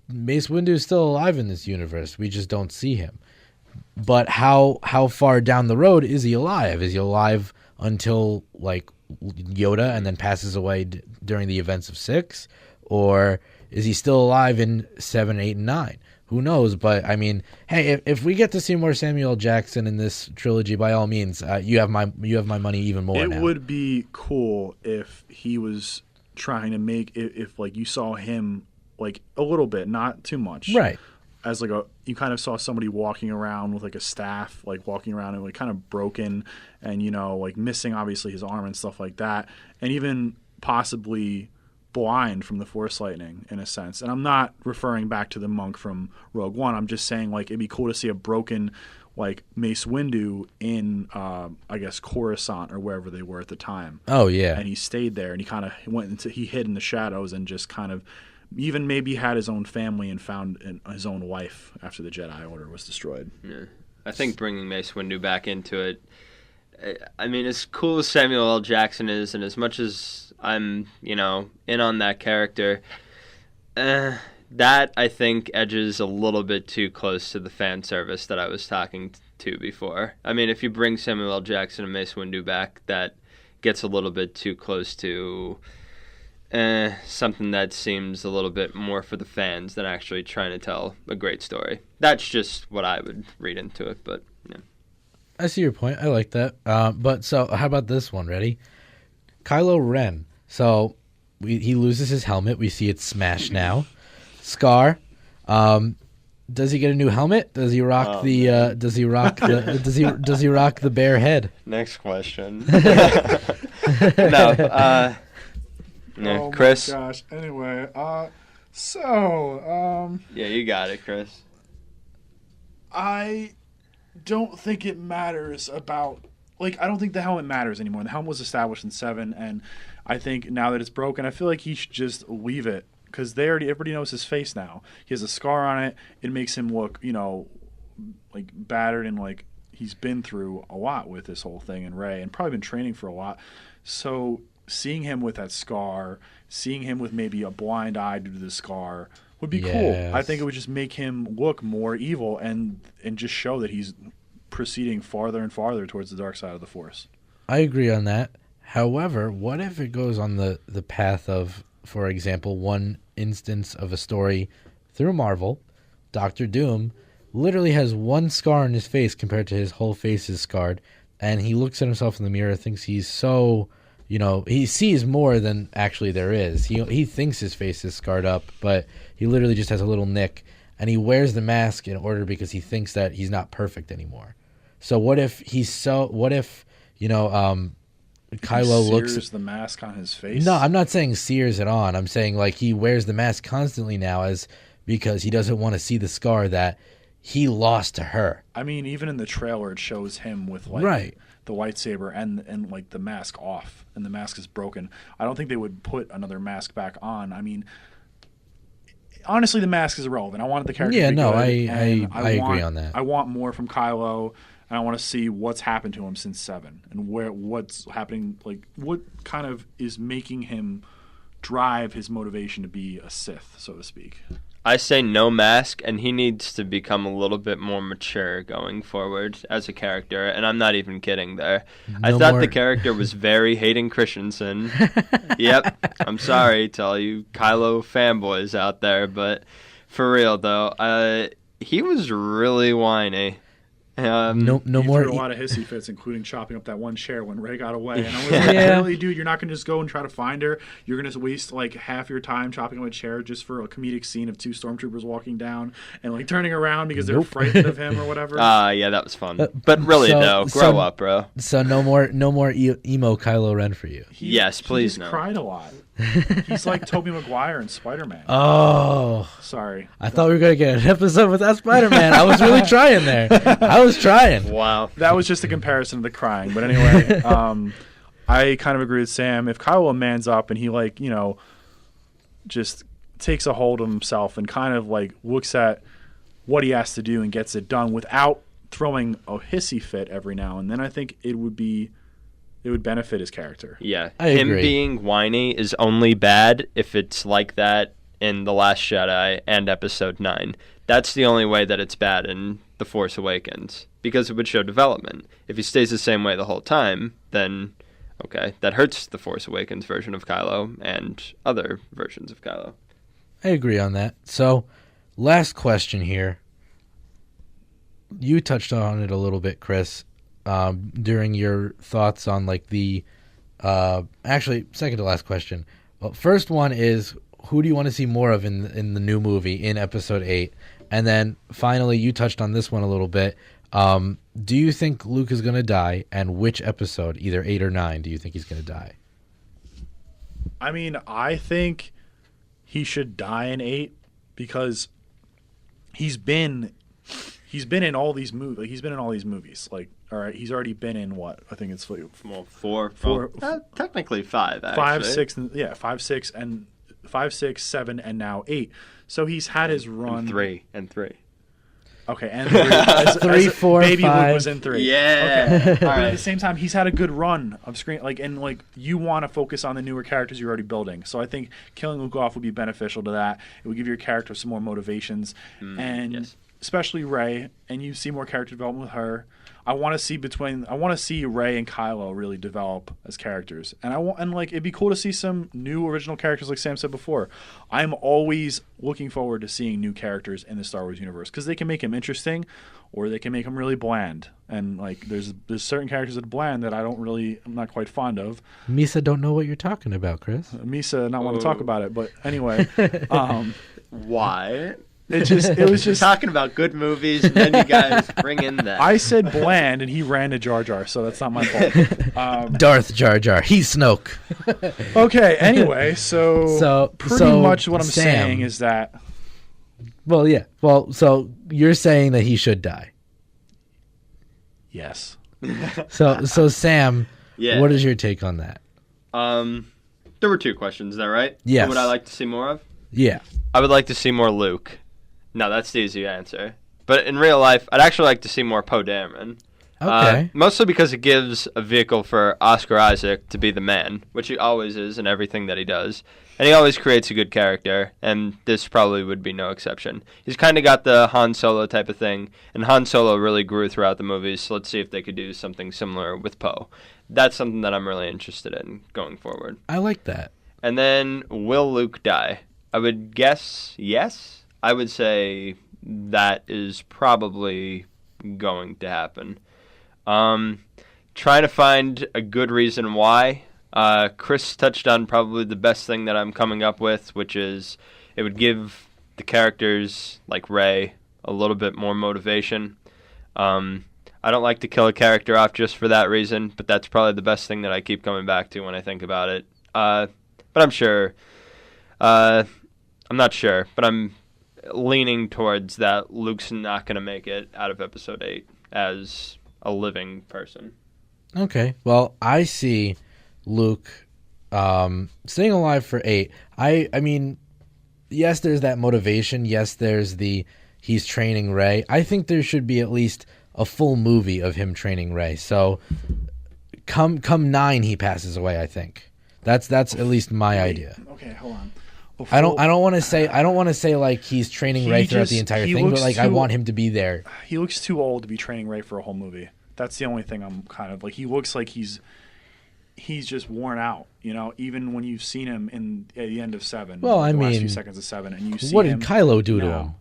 Mace Windu is still alive in this universe. We just don't see him. But how far down the road is he alive? Is he alive until Yoda and then passes away during the events of 6? Or is he still alive in 7, 8, and 9? Who knows? But I mean, hey, if we get to see more Samuel L. Jackson in this trilogy, by all means, you have my money even more. It would be cool if he was trying to make if you saw him a little bit, not too much, right? As you kind of saw somebody walking around with a staff, walking around and kind of broken, and missing obviously his arm and stuff like that, and even possibly blind from the Force lightning in a sense. And I'm not referring back to the monk from Rogue One. I'm just saying it'd be cool to see a broken Mace Windu in I guess Coruscant or wherever they were at the time. Oh yeah. And he stayed there, and he kind of he hid in the shadows and just kind of even maybe had his own family and found his own wife after the Jedi Order was destroyed. Yeah. I think bringing Mace Windu back into it I mean, as cool as Samuel L. Jackson is, and as much as I'm, in on that character, that I think edges a little bit too close to the fan service that I was talking to before. I mean, if you bring Samuel L. Jackson and Mace Windu back, that gets a little bit too close to something that seems a little bit more for the fans than actually trying to tell a great story. That's just what I would read into it, but yeah. I see your point. I like that. But so how about this one? Ready? Kylo Ren. So he loses his helmet. We see it smashed now. Scar. Does he get a new helmet? Does he rock Does he rock the bear head? Next question. No. Oh Chris. my gosh. Anyway, yeah, you got it, Chris. I don't think it matters about, I don't think the helmet matters anymore. The helmet was established in 7, and I think now that it's broken, I feel like he should just leave it, because everybody knows his face now. He has a scar on it. It makes him look, battered, and he's been through a lot with this whole thing, and Rey, and probably been training for a lot. So seeing him with that scar, seeing him with maybe a blind eye due to the scar would be cool. I think it would just make him look more evil and just show that he's proceeding farther and farther towards the dark side of the Force. I agree on that. However, what if it goes on the path of, for example, one instance of a story through Marvel, Doctor Doom literally has one scar on his face compared to his whole face is scarred, and he looks at himself in the mirror, thinks he's so... he sees more than actually there is. He thinks his face is scarred up, but he literally just has a little nick, and he wears the mask in order because he thinks that he's not perfect anymore. So what if Kylo looks the mask on his face? No, I'm not saying sears it on. I'm saying he wears the mask constantly now because he doesn't want to see the scar that he lost to her. I mean, even in the trailer, it shows him with right. the lightsaber and the mask off, and the mask is broken. I don't think they would put another mask back on. I mean, honestly, the mask is irrelevant. I wanted the character to be good, I agree on that. I want more from Kylo, and I want to see what's happened to him since 7, and what's happening, what kind of is making him drive his motivation to be a Sith, so to speak. I say no mask, and he needs to become a little bit more mature going forward as a character, and I'm not even kidding there. I thought the character was very Hayden Christensen. Yep, I'm sorry to all you Kylo fanboys out there, but for real though, he was really whiny. No he more. Threw a lot of hissy fits, including chopping up that one chair when Rey got away. And I was like, really, dude, you're not going to just go and try to find her? You're going to waste half your time chopping up a chair just for a comedic scene of 2 stormtroopers walking down and turning around because they're frightened of him or whatever? Yeah, that was fun. But really, grow up, bro. So no more emo Kylo Ren for you. Yes, please. He just cried a lot. He's like Tobey Maguire in Spider-Man. Oh, sorry. I thought we were gonna get an episode without Spider-Man. I was really trying there. I was trying. Wow. That was just a comparison of the crying. But anyway, I kind of agree with Sam. If Kylo mans up and he just takes a hold of himself and kind of looks at what he has to do and gets it done without throwing a hissy fit every now and then, I think it would benefit his character. Yeah. I Him agree. being whiny is only bad if it's like that in The Last Jedi and Episode 9. That's the only way that it's bad in The Force Awakens, because it would show development. If he stays the same way the whole time, then, okay, that hurts The Force Awakens version of Kylo and other versions of Kylo. I agree on that. So, last question here. You touched on it a little bit, Chris. During your thoughts on actually second to last question. Well, first one is, who do you want to see more of in the new movie in Episode 8? And then finally, you touched on this one a little bit. Do you think Luke is going to die, and which episode, either 8 or 9, do you think he's going to die? I mean, I think he should die in 8 because he's been in all these movies. He's been in all these movies. All right, he's already been in what? I think it's 4. Technically 5. Actually. 5, 6, 5, 6, 7, and now 8. So he's had his run. And 3. Okay, and 3. Three, four, Baby 5. Luke was in 3. Yeah. Okay. All But at right. the same time, he's had a good run of screen. And you want to focus on the newer characters you're already building. So I think killing Luke off would be beneficial to that. It would give your character some more motivations, and yes. especially Rey. And you see more character development with her. I want to see Rey and Kylo really develop as characters, and it'd be cool to see some new original characters, like Sam said before. I'm always looking forward to seeing new characters in the Star Wars universe because they can make them interesting, or they can make them really bland. And there's certain characters that are bland that I'm not quite fond of. Misa don't know what you're talking about, Chris. Misa not want to talk about it, but anyway, Why? it was just. Talking about good movies, and then you guys bring in that. I said bland, and he ran to Jar Jar, so that's not my fault. Darth Jar Jar. He's Snoke. Okay, anyway, so pretty much what I'm Sam, saying is that Well, yeah. Well, so you're saying that he should die. yes. So Sam, Yeah. what is your take on that? There were 2 questions there, right? Yes. What would I like to see more of? Yeah. I would like to see more Luke. No, that's the easy answer. But in real life, I'd actually like to see more Poe Dameron. Okay. Mostly because it gives a vehicle for Oscar Isaac to be the man, which he always is in everything that he does. And he always creates a good character, and this probably would be no exception. He's kind of got the Han Solo type of thing, and Han Solo really grew throughout the movies, so let's see if they could do something similar with Poe. That's something that I'm really interested in going forward. I like that. And then, will Luke die? I would guess yes. I would say that is probably going to happen. Trying to find a good reason why. Chris touched on probably the best thing that I'm coming up with, which is it would give the characters like Rey a little bit more motivation. I don't like to kill a character off just for that reason, but that's probably the best thing that I keep coming back to when I think about it. But I'm sure. I'm not sure, but I'm leaning towards that Luke's not going to make it out of Episode 8 as a living person. Okay. Well, I see Luke staying alive for 8. I mean, yes, there's that motivation. Yes, there's he's training Rey. I think there should be at least a full movie of him training Rey. So come 9, he passes away, I think. That's at least my idea. Okay, hold on. I don't want to say like he's training Rey throughout the entire thing, but like I want him to be there. He looks too old to be training Rey for a whole movie. That's the only thing I'm kind of like. He looks like he's just worn out. Even when you've seen him at the end of 7. Well, I the last mean, few seconds of 7, and you see what him did Kylo do to now. him?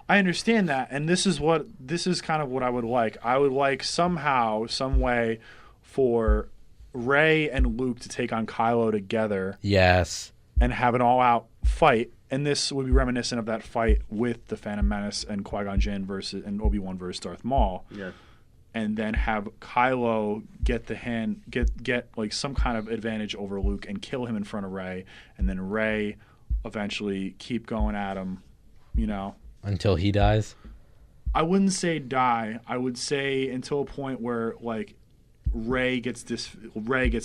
I understand that, and this is kind of what I would like. I would like somehow, some way, for Rey and Luke to take on Kylo together. Yes. And have an all-out fight, and this would be reminiscent of that fight with the Phantom Menace and Qui-Gon Jinn and Obi-Wan versus Darth Maul. Yeah. And then have Kylo get like some kind of advantage over Luke and kill him in front of Rey, and then Rey eventually keep going at him, Until he dies? I wouldn't say die. I would say until a point where like Rey gets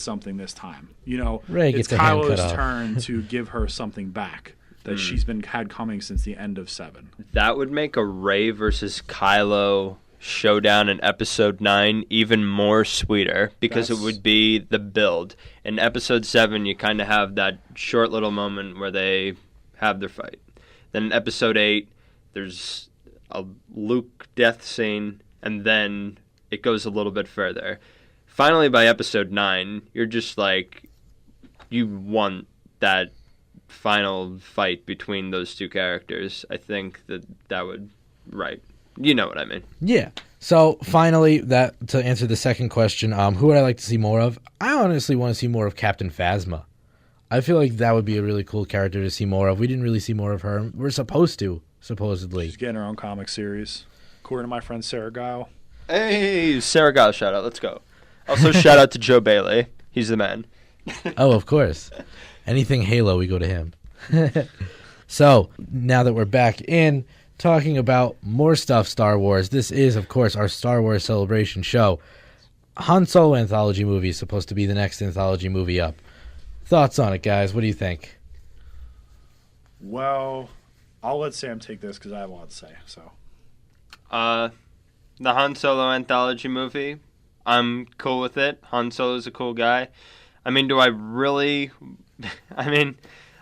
something this time. Rey It's gets a hand cut Kylo's off. turn to give her something back that she's had coming since the end of 7. That would make a Rey versus Kylo showdown in Episode 9 even more sweeter because it would be the build. In Episode 7, you kind of have that short little moment where they have their fight. Then in Episode 8, there's a Luke death scene, and then it goes a little bit further. Finally, by Episode 9, you're just like, you want that final fight between those two characters. I think that would, right. You know what I mean. Yeah. So finally, to answer the second question, who would I like to see more of? I honestly want to see more of Captain Phasma. I feel like that would be a really cool character to see more of. We didn't really see more of her. We're supposed to, supposedly. She's getting her own comic series, according to my friend Sarah Guile. Hey, Sarah Giles shout out. Let's go. Also, shout out to Joe Bailey. He's the man. Oh, of course. Anything Halo, we go to him. So, now that we're back in talking about more stuff Star Wars, this is, of course, our Star Wars Celebration show. Han Solo anthology movie is supposed to be the next anthology movie up. Thoughts on it, guys? What do you think? Well, I'll let Sam take this because I have a lot to say. So, The Han Solo anthology movie, I'm cool with it. Han Solo's a cool guy. I mean, do I really... I mean,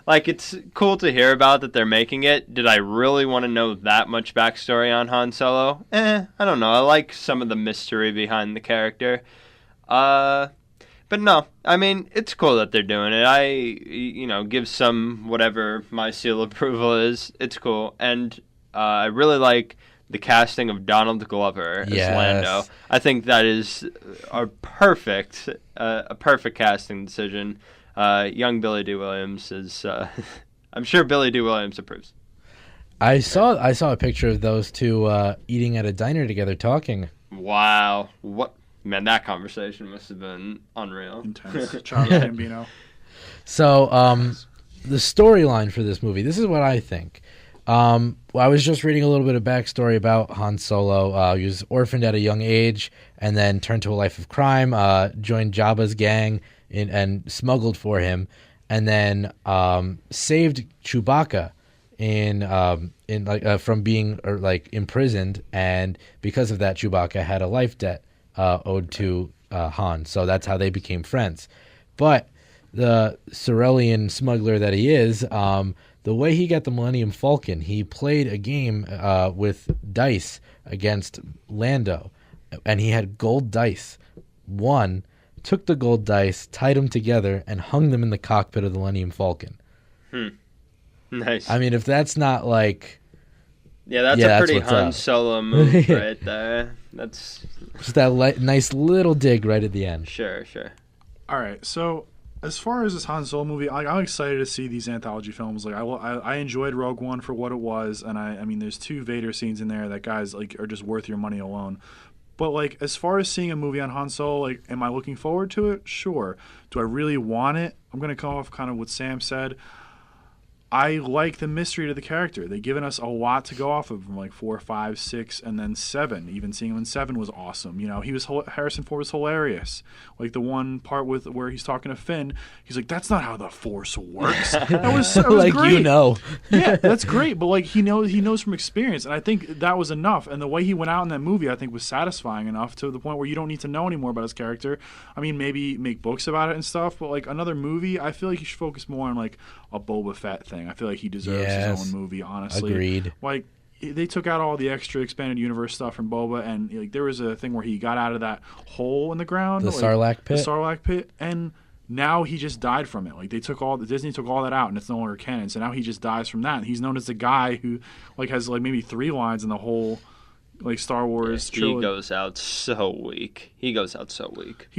like, it's cool to hear about that they're making it. Did I really want to know that much backstory on Han Solo? I don't know. I like some of the mystery behind the character. But no, I mean, it's cool that they're doing it. Give some whatever my seal of approval is. It's cool. And I really like the casting of Donald Glover as Lando. I think that is a perfect casting decision. Young Billy D. Williams is... I'm sure Billy D. Williams approves. I saw a picture of those two eating at a diner together talking. Wow. What... Man, that conversation must have been unreal. Intense. Charles Gambino. So, the storyline for this movie, this is what I think. I was just reading a little bit of backstory about Han Solo. He was orphaned at a young age and then turned to a life of crime, joined Jabba's gang and smuggled for him, and then saved Chewbacca from being imprisoned, and because of that, Chewbacca had a life debt owed to Han, so that's how they became friends. But the Cerulean smuggler that he is, the way he got the Millennium Falcon, he played a game with dice against Lando, and he had gold dice. Won, took the gold dice, tied them together, and hung them in the cockpit of the Millennium Falcon. Nice. I mean, if that's not like... Yeah, that's a pretty Han Solo move right there. That's just that nice little dig right at the end. Sure. All right, so as far as this Han Solo movie, I'm excited to see these anthology films. Like, I enjoyed Rogue One for what it was, and I mean, there's 2 Vader scenes in there that guys like are just worth your money alone. But like, as far as seeing a movie on Han Solo, like, am I looking forward to it? Sure. Do I really want it? I'm gonna come off kind of what Sam said. I like the mystery to the character. They've given us a lot to go off of from like 4, 5, 6, and then 7. Even seeing him in 7 was awesome. You know, Harrison Ford was hilarious. Like the one part where he's talking to Finn, he's like, "That's not how the Force works." That was like great. You know, yeah, that's great. But like he knows from experience, and I think that was enough. And the way he went out in that movie, I think, was satisfying enough to the point where you don't need to know anymore about his character. I mean, maybe make books about it and stuff, but like another movie, I feel like you should focus more on like a Boba Fett thing. I feel like he deserves his own movie, honestly. Agreed. Like, they took out all the extra expanded universe stuff from Boba, and like there was a thing where he got out of that hole in the ground, the Sarlacc pit. The Sarlacc pit, and now he just died from it. Like Disney took all that out, and it's no longer canon. So now he just dies from that. And he's known as the guy who like has like maybe 3 lines in the whole like Star Wars trilogy. He goes out so weak. He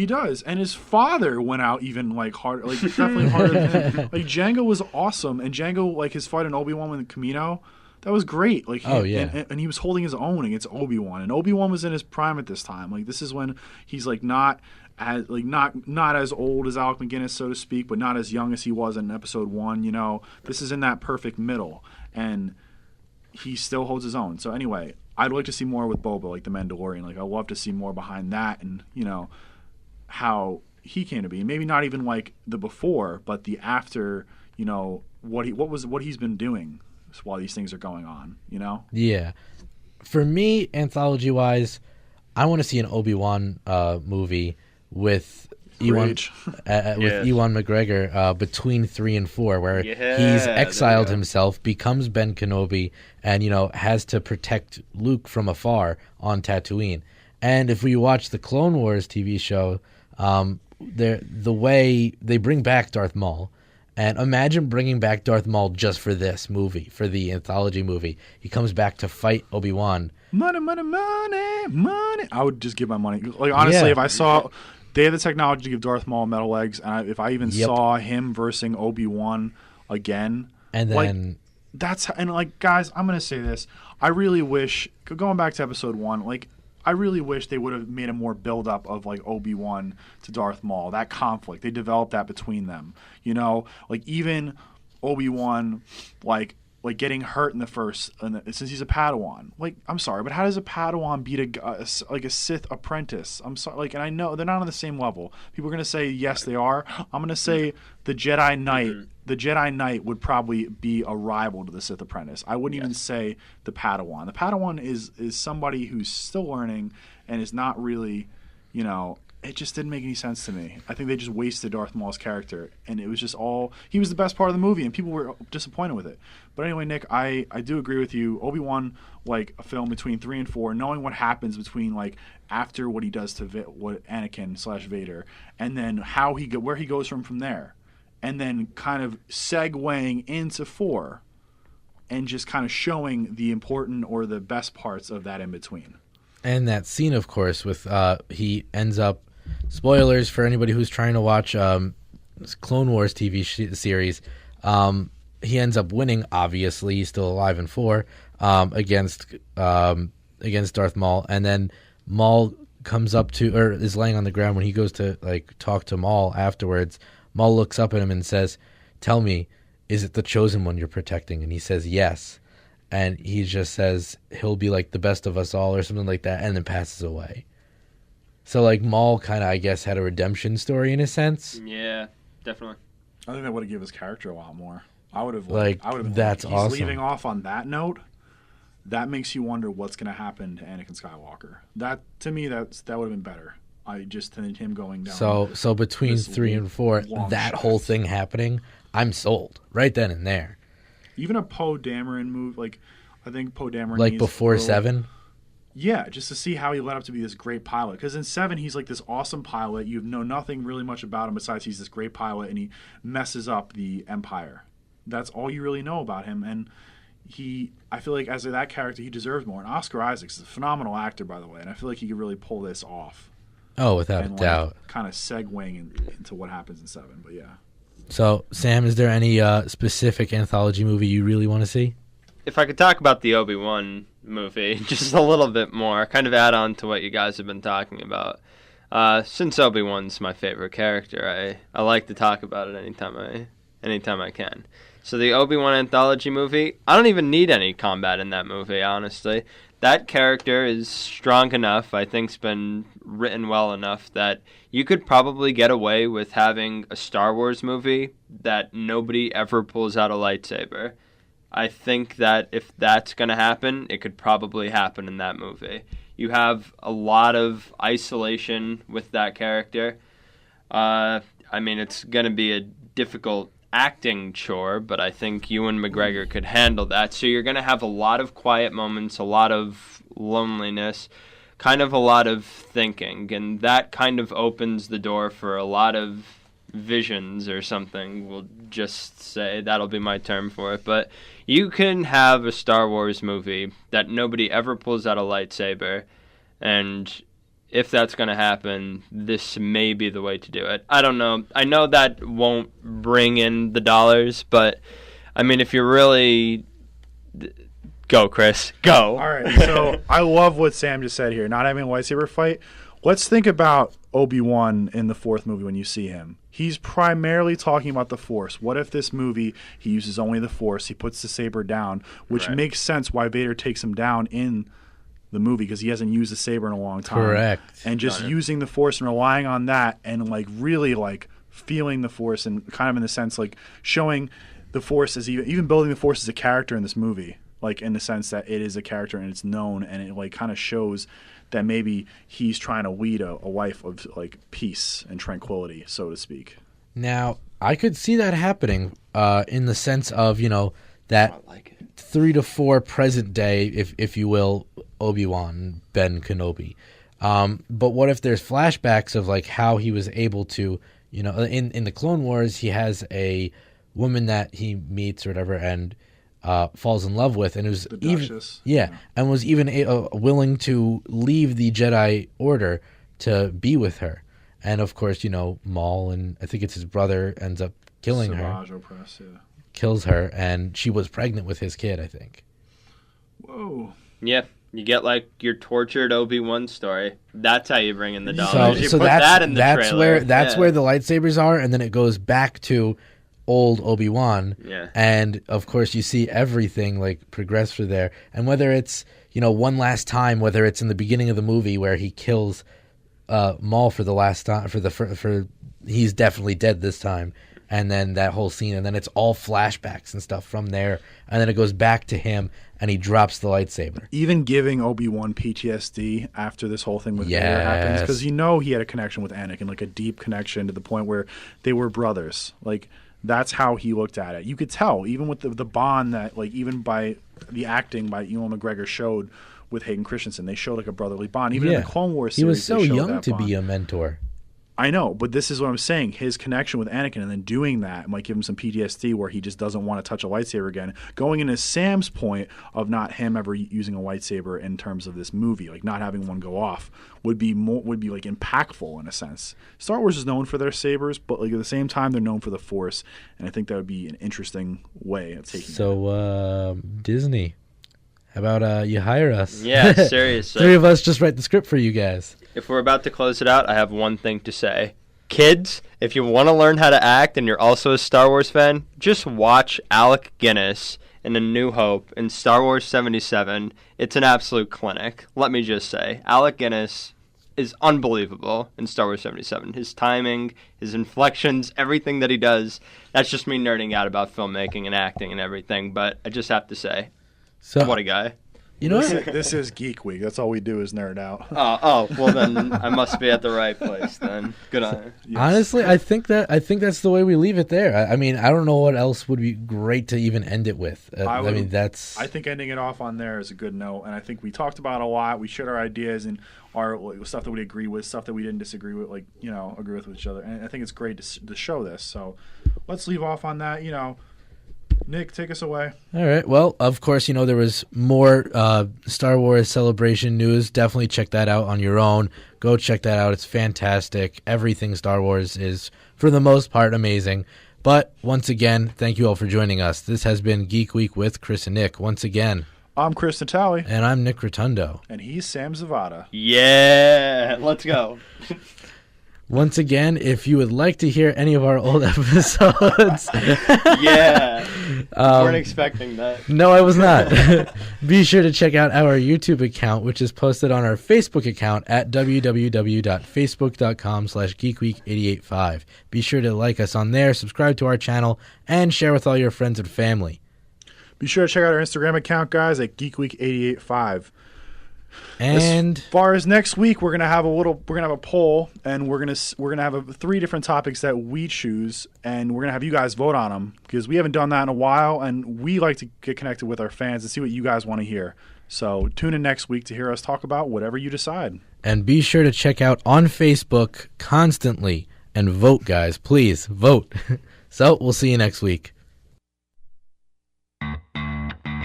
does, and his father went out even like hard, like definitely harder than him. Like Django was awesome, and Django, like his fight in Obi-Wan with Kamino, that was great. Like, and he was holding his own against Obi-Wan, and Obi-Wan was in his prime at this time. Like, this is when he's like not as old as Alec McGuinness, so to speak, but not as young as he was in Episode 1. You know, this is in that perfect middle, and he still holds his own. So anyway, I'd like to see more with Boba, like the Mandalorian. Like, I'd love to see more behind that, and you know how he came to be. Maybe not even like the before, but the after. You know what he's been doing while these things are going on. You know. Yeah. For me, anthology wise, I want to see an Obi-Wan movie with Ewan McGregor between 3 and 4, where he's exiled himself, becomes Ben Kenobi, and has to protect Luke from afar on Tatooine. And if we watch the Clone Wars TV show, the way they bring back Darth Maul, and imagine bringing back Darth Maul just for this movie, for the anthology movie. He comes back to fight Obi-Wan. Money. I would just give my money. Like, honestly, if I saw they have the technology to give Darth Maul metal legs, and if I even saw him versing Obi-Wan again, and then guys, I'm gonna say this. I really wish, going back to Episode 1, like, I really wish they would have made a more build-up of, like, Obi-Wan to Darth Maul. That conflict. They developed that between them. Like, even Obi-Wan, like getting hurt in the first, since he's a Padawan. Like, I'm sorry, but how does a Padawan beat a Sith apprentice? I'm sorry, like, and I know they're not on the same level. People are going to say, yes, they are. I'm going to say the Jedi Knight the Jedi Knight would probably be a rival to the Sith Apprentice. I wouldn't even say the Padawan. The Padawan is somebody who's still learning and is not really, it just didn't make any sense to me. I think they just wasted Darth Maul's character, and it was just he was the best part of the movie, and people were disappointed with it. But anyway, Nick, I do agree with you. Obi-Wan, like a film between 3 and 4, knowing what happens between like after what he does to Anakin/Vader, and then where he goes from there. And then kind of segueing into 4 and just kind of showing the important or the best parts of that in between. And that scene, of course, with he ends up, spoilers for anybody who's trying to watch Clone Wars TV series, he ends up winning, obviously. He's still alive in 4, against Darth Maul. And then Maul comes up to, or is laying on the ground when he goes to like talk to Maul afterwards. Maul looks up at him and says, "Tell me, is it the chosen one you're protecting?" And he says, "Yes." And he just says, "He'll be like the best of us all," or something like that, and then passes away. So, like, Maul kind of, I guess, had a redemption story in a sense. Yeah, definitely. I think that would have given his character a lot more. That's he's awesome. Leaving off on that note, that makes you wonder what's going to happen to Anakin Skywalker. That, to me, that would have been better. I just think him going down. So between 3 and 4, that whole thing happening, I'm sold right then and there. Even a Poe Dameron move, I think Poe Dameron like before 7. Yeah, just to see how he led up to be this great pilot. Because in 7, he's like this awesome pilot. You know nothing really much about him besides he's this great pilot, and he messes up the Empire. That's all you really know about him. And I feel like as that character, he deserves more. And Oscar Isaac's is a phenomenal actor, by the way, and I feel like he could really pull this off. Oh, without a doubt. Kind of segueing into what happens in 7, but yeah. So, Sam, is there any specific anthology movie you really want to see? If I could talk about the Obi-Wan movie just a little bit more, kind of add on to what you guys have been talking about. Since Obi-Wan's my favorite character, I like to talk about it anytime I can. So the Obi-Wan anthology movie, I don't even need any combat in that movie, honestly. That character is strong enough, I think's been written well enough, that you could probably get away with having a Star Wars movie that nobody ever pulls out a lightsaber. I think that if that's going to happen, it could probably happen in that movie. You have a lot of isolation with that character. It's going to be a difficult acting chore, but I think Ewan McGregor could handle that. So you're going to have a lot of quiet moments, a lot of loneliness, kind of a lot of thinking, and that kind of opens the door for a lot of visions or something. We'll just say that'll be my term for it. But you can have a Star Wars movie that nobody ever pulls out a lightsaber, and if that's going to happen, this may be the way to do it. I don't know. I know that won't bring in the dollars, but if you're really... Go, Chris. Go. All right. So I love what Sam just said here. Not having a lightsaber fight. Let's think about Obi-Wan in the 4th movie when you see him. He's primarily talking about the Force. What if this movie, he uses only the Force, he puts the saber down, which makes sense why Vader takes him down in the movie because he hasn't used the saber in a long time. Correct. And just using the Force and relying on that and really feeling the Force and kind of in the sense showing the Force as even building the Force as a character in this movie. In the sense that it is a character and it's known, and it kind of shows that maybe he's trying to lead a life of peace and tranquility, so to speak. Now, I could see that happening in the sense of, that 3 to 4 present day, if you will, Obi-Wan, Ben Kenobi. But what if there's flashbacks of how he was able to, in the Clone Wars, he has a woman that he meets or whatever, and falls in love with, and it was the Duchess. And was even willing to leave the Jedi Order to be with her. And of course, Maul and I think it's his brother ends up killing Savage her. Opress, yeah. Kills her, and she was pregnant with his kid, I think. Whoa. Yeah, you get your tortured Obi-Wan story. That's how you bring in the dollars. So put that in the trailer. That's where the lightsabers are, and then it goes back to old Obi-Wan, and of course you see everything progress through there, and whether it's one last time, whether it's in the beginning of the movie where he kills Maul for the last time, for he's definitely dead this time, and then that whole scene, and then it's all flashbacks and stuff from there, and then it goes back to him, and he drops the lightsaber. Even giving Obi-Wan PTSD after this whole thing with Vader happens, because he had a connection with Anakin, like a deep connection to the point where they were brothers. Like, that's how he looked at it. You could tell, even with the bond that, like, even by the acting by Ewan McGregor showed with Hayden Christensen, they showed like a brotherly bond. Even in the Clone Wars series, he was so they showed young that to bond. be a mentor. I know, but this is what I'm saying. His connection with Anakin and then doing that might give him some PTSD where he just doesn't want to touch a lightsaber again. Going into Sam's point of not him ever using a lightsaber in terms of this movie, like not having one go off, would be like impactful in a sense. Star Wars is known for their sabers, but like at the same time they're known for the Force, and I think that would be an interesting way of taking it. So Disney, how about you hire us? Yeah, seriously. 3 of us just write the script for you guys. If we're about to close it out, I have one thing to say. Kids, if you want to learn how to act and you're also a Star Wars fan, just watch Alec Guinness in A New Hope in Star Wars 77. It's an absolute clinic. Let me just say, Alec Guinness is unbelievable in Star Wars 77. His timing, his inflections, everything that he does. That's just me nerding out about filmmaking and acting and everything, but I just have to say, what a guy. You know this is Geek Week. That's all we do is nerd out. Oh, well then I must be at the right place then. Good on you. Yes. Honestly, I think that's the way we leave it there. I mean, I don't know what else would be great to even end it with. I think ending it off on there is a good note, and I think we talked about a lot. We shared our ideas and our stuff that we agree with, stuff that we didn't disagree with, agree with each other. And I think it's great to show this. So let's leave off on that. Nick, take us away. All right. Well, of course, there was more Star Wars Celebration news. Definitely check that out on your own. Go check that out. It's fantastic. Everything Star Wars is, for the most part, amazing. But once again, thank you all for joining us. This has been Geek Week with Chris and Nick. Once again, I'm Chris Natali. And I'm Nick Rotundo. And he's Sam Zavada. Yeah, let's go. Once again, if you would like to hear any of our old episodes... Yeah. Weren't expecting that. No, I was not. Be sure to check out our YouTube account, which is posted on our Facebook account at www.facebook.com/geekweek885. Be sure to like us on there, subscribe to our channel, and share with all your friends and family. Be sure to check out our Instagram account, guys, at geekweek885. And as far as next week, we're gonna have a poll, and we're gonna have 3 different topics that we choose, and we're gonna have you guys vote on them because we haven't done that in a while, and we like to get connected with our fans and see what you guys want to hear. So tune in next week to hear us talk about whatever you decide. And be sure to check out on Facebook constantly and vote, guys. Please vote. So we'll see you next week.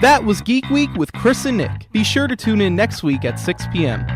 That was Geek Week with Chris and Nick. Be sure to tune in next week at 6 p.m.